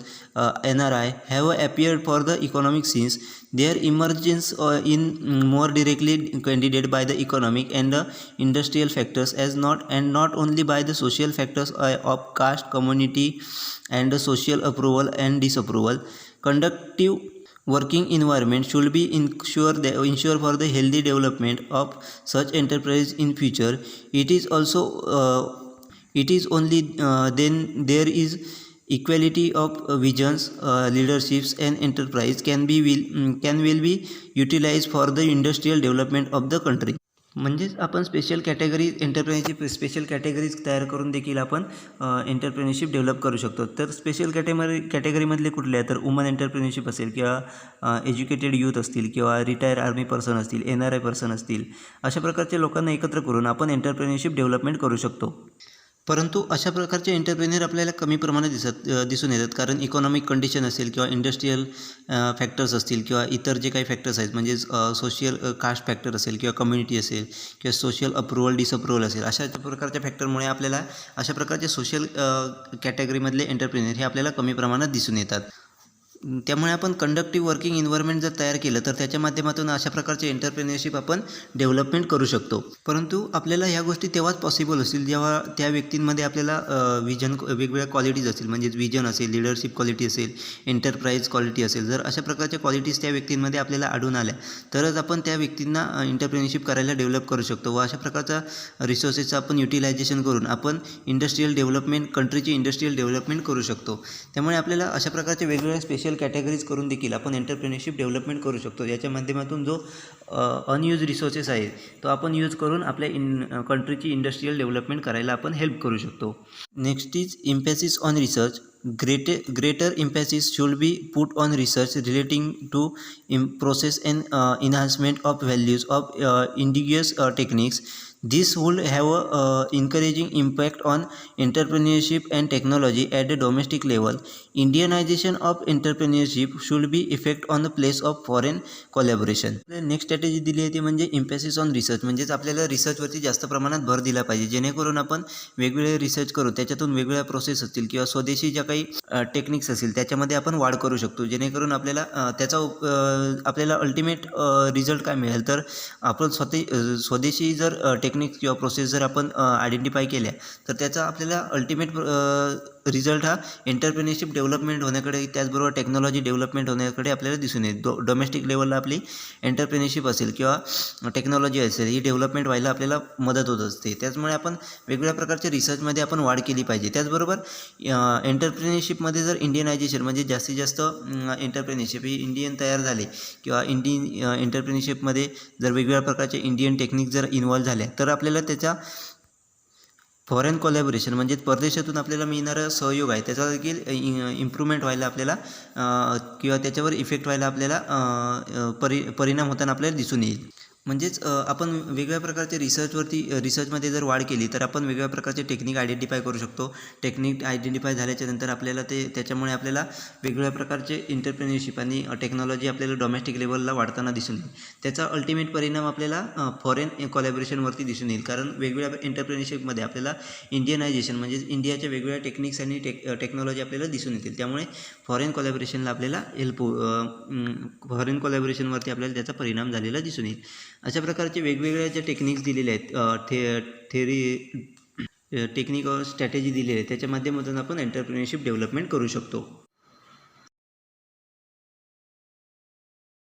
NRI have appeared for the economic scenes. Their emergence in more directly candidate by the economic and the industrial factors not only by the social factors of caste, community and social approval and disapproval. Conductive working environment should be ensure for the healthy development of such enterprise in future. It is only then there is equality of visions, leaderships and enterprise can will be utilized for the industrial development of the country. म्हणजेच आपण special category entrepreneurship special categories तयार करून देखील आपण entrepreneurship develop करू शकतो. तर special कॅटेगरीमधले कुठले आहे तर वुमन एंटरप्रेन्योरशिप असेल किंवा एज्युकेटेड यूथ असतील किंवा रिटायर आर्मी पर्सन असतील, NRI पर्सन असतील, अशा प्रकारच्या लोकांना एकत्र करून आपण एंटरप्रेन्योरशिप डेव्हलपमेंट करू शकतो. परंतु अशा प्रकारचे एंटरप्रेन्योर आपल्याला कमी प्रमाणात दिसून येतात, कारण इकॉनॉमिक कंडिशन असेल किंवा इंडस्ट्रियल फॅक्टर्स असतील किंवा इतर जे काही फॅक्टर्स आहेत म्हणजेच सोशल कास्ट फॅक्टर असेल किंवा कम्युनिटी असेल किंवा सोशल अप्रुव्हल डिसअप्रुव्हल असेल, अशा प्रकारच्या फॅक्टरमुळे आपल्याला अशा प्रकारचे सोशल कॅटेगरीमधले एंटरप्रेन्योर हे आपल्याला कमी प्रमाणात दिसून येतात. त्यामुळे आपण कंडक्टिव्ह वर्किंग एन्व्हायरमेंट जर तयार केलं तर त्याच्या माध्यमातून अशा प्रकारचे एंटरप्रेन्योरशिप आपण डेव्हलपमेंट करू शकतो. परंतु आपल्याला ह्या गोष्टी तेव्हाच पॉसिबल असतील जेव्हा त्या व्यक्तींमध्ये आपल्याला वेगवेगळ्या क्वालिटीज असतील, म्हणजेच विजन असेल, लिडरशिप क्वालिटी असेल, एंटरप्राइज क्वालिटी असेल. जर अशा प्रकारच्या क्वालिटीज त्या व्यक्तींमध्ये आपल्याला आढळून आल्या तरच आपण त्या व्यक्तींना एंटरप्रेन्योरशिप करायला डेव्हलप करू शकतो व अशा प्रकारचा रिसोर्सेसचं आपण युटिलायझेशन करून आपण इंडस्ट्रियल डेव्हलपमेंट, कंट्रीची इंडस्ट्रियल डेव्हलपमेंट करू शकतो. त्यामुळे आपल्याला अशा प्रकारचे वेगवेगळ्या स्पेशल कॅटेगरीज करून देखील आपण एंटरप्रेन्योरशिप डेव्हलपमेंट करू शकतो. याच्या माध्यमातून जो अनयूज रिसोर्सेस आहे तो आपण यूज करून आपल्या कंट्रीची इंडस्ट्रियल डेव्हलपमेंट करायला आपण हेल्प करू शकतो. Next is एम्फॅसिस on research. Greater emphasis should be put on research relating to process and enhancement of values of indigenous techniques. This would have a encouraging impact on entrepreneurship and technology at the domestic level. Indianization of entrepreneurship should be effect on the place of foreign collaboration. Next strategy दिली आहे ती म्हणजे एम्फॅसिस on research, म्हणजेच आपल्याला रिसर्चवरती जास्त प्रमाणात भर दिला पाहिजे, जेणेकरून आपण वेगवेगळे रिसर्च करू, त्याच्यातून वेगवेगळ्या प्रोसेस असतील किंवा स्वदेशी ज्या काही टेक्निक्स असतील त्याच्यामध्ये आपण वाढ करू शकतो, जेणेकरून आपल्याला आपल्याला अल्टिमेट रिझल्ट काय मिळेल तर आपण स्वदेशी जर टेक्निक्स किंवा प्रोसेस जर आपण आयडेंटिफाय केल्या तर त्याचा आपल्याला अल्टिमेट रिझल्ट हा एंटरप्रेन्योरशिप डेव्हलपमेंट होण्याकडे, त्याचबरोबर टेक्नॉलॉजी डेव्हलपमेंट होण्याकडे आपल्याला दिसून येईल. डोमेस्टिक लेवलला आपली एंटरप्रेन्योरशिप असेल किंवा टेक्नॉलॉजी असेल ही डेव्हलपमेंट व्हायला आपल्याला मदत होत असते. त्याचमुळे आपण वेगवेगळ्या प्रकारच्या रिसर्चमध्ये आपण वाढ केली पाहिजे. त्याचबरोबर एंटरप्रेन्योरशिपमध्ये जर इंडियनायझेशन म्हणजे जास्तीत जास्त एंटरप्रेन्योरशिप ही इंडियन तयार झाले किंवा एंटरप्रेन्योरशिपमध्ये जर वेगवेगळ्या प्रकारचे इंडियन टेक्निक जर इन्व्हॉल्व झाल्या तर आपल्याला त्याचा फॉरेन कोलॅबोरेशन म्हणजेच परदेशातून आपल्याला मिळणारा सहयोग आहे त्याचा देखील इम्प्रूव्हमेंट व्हायला आपल्याला किंवा त्याच्यावर इफेक्ट व्हायला आपल्याला परिणाम होताना आपल्याला दिसून येईल. म्हणजेच आपण वेगवेगळ्या प्रकारच्या रिसर्चमध्ये जर वाढ केली तर आपण वेगवेगळ्या प्रकारचे टेक्निक आयडेंटिफाय करू शकतो. टेक्निक आयडेंटिफाय झाल्याच्या नंतर आपल्याला त्याच्यामुळे आपल्याला वेगवेगळ्या प्रकारचे एंटरप्रेन्योरशिप आणि टेक्नॉलॉजी आपल्याला डोमेस्टिक लेवलला वाढताना दिसून येईल. त्याचा अल्टिमेट परिणाम आपल्याला फॉरेन कोलॅबोरेशनवरती दिसून येईल, कारण वेगवेगळ्या एंटरप्रेन्योरशिपमध्ये आपल्याला इंडियनायझेशन म्हणजेच इंडियाच्या वेगवेगळ्या टेक्निक्स आणि टेक्नॉलॉजी आपल्याला दिसून येतील. त्यामुळे फॉरेन कोलॅबोरेशनला आपल्याला फॉरेन कोलॅबोरेशनवरती आपल्याला त्याचा परिणाम झालेला दिसून येईल. अशा प्रकारचे वेगवेगळ्या ज्या टेक्निक्स दिलेल्या आहेत, टेक्निक और स्ट्रॅटेजी दिलेली आहे त्याच्या माध्यमातून आपण एंटरप्रेन्योरशिप डेव्हलपमेंट करू शकतो.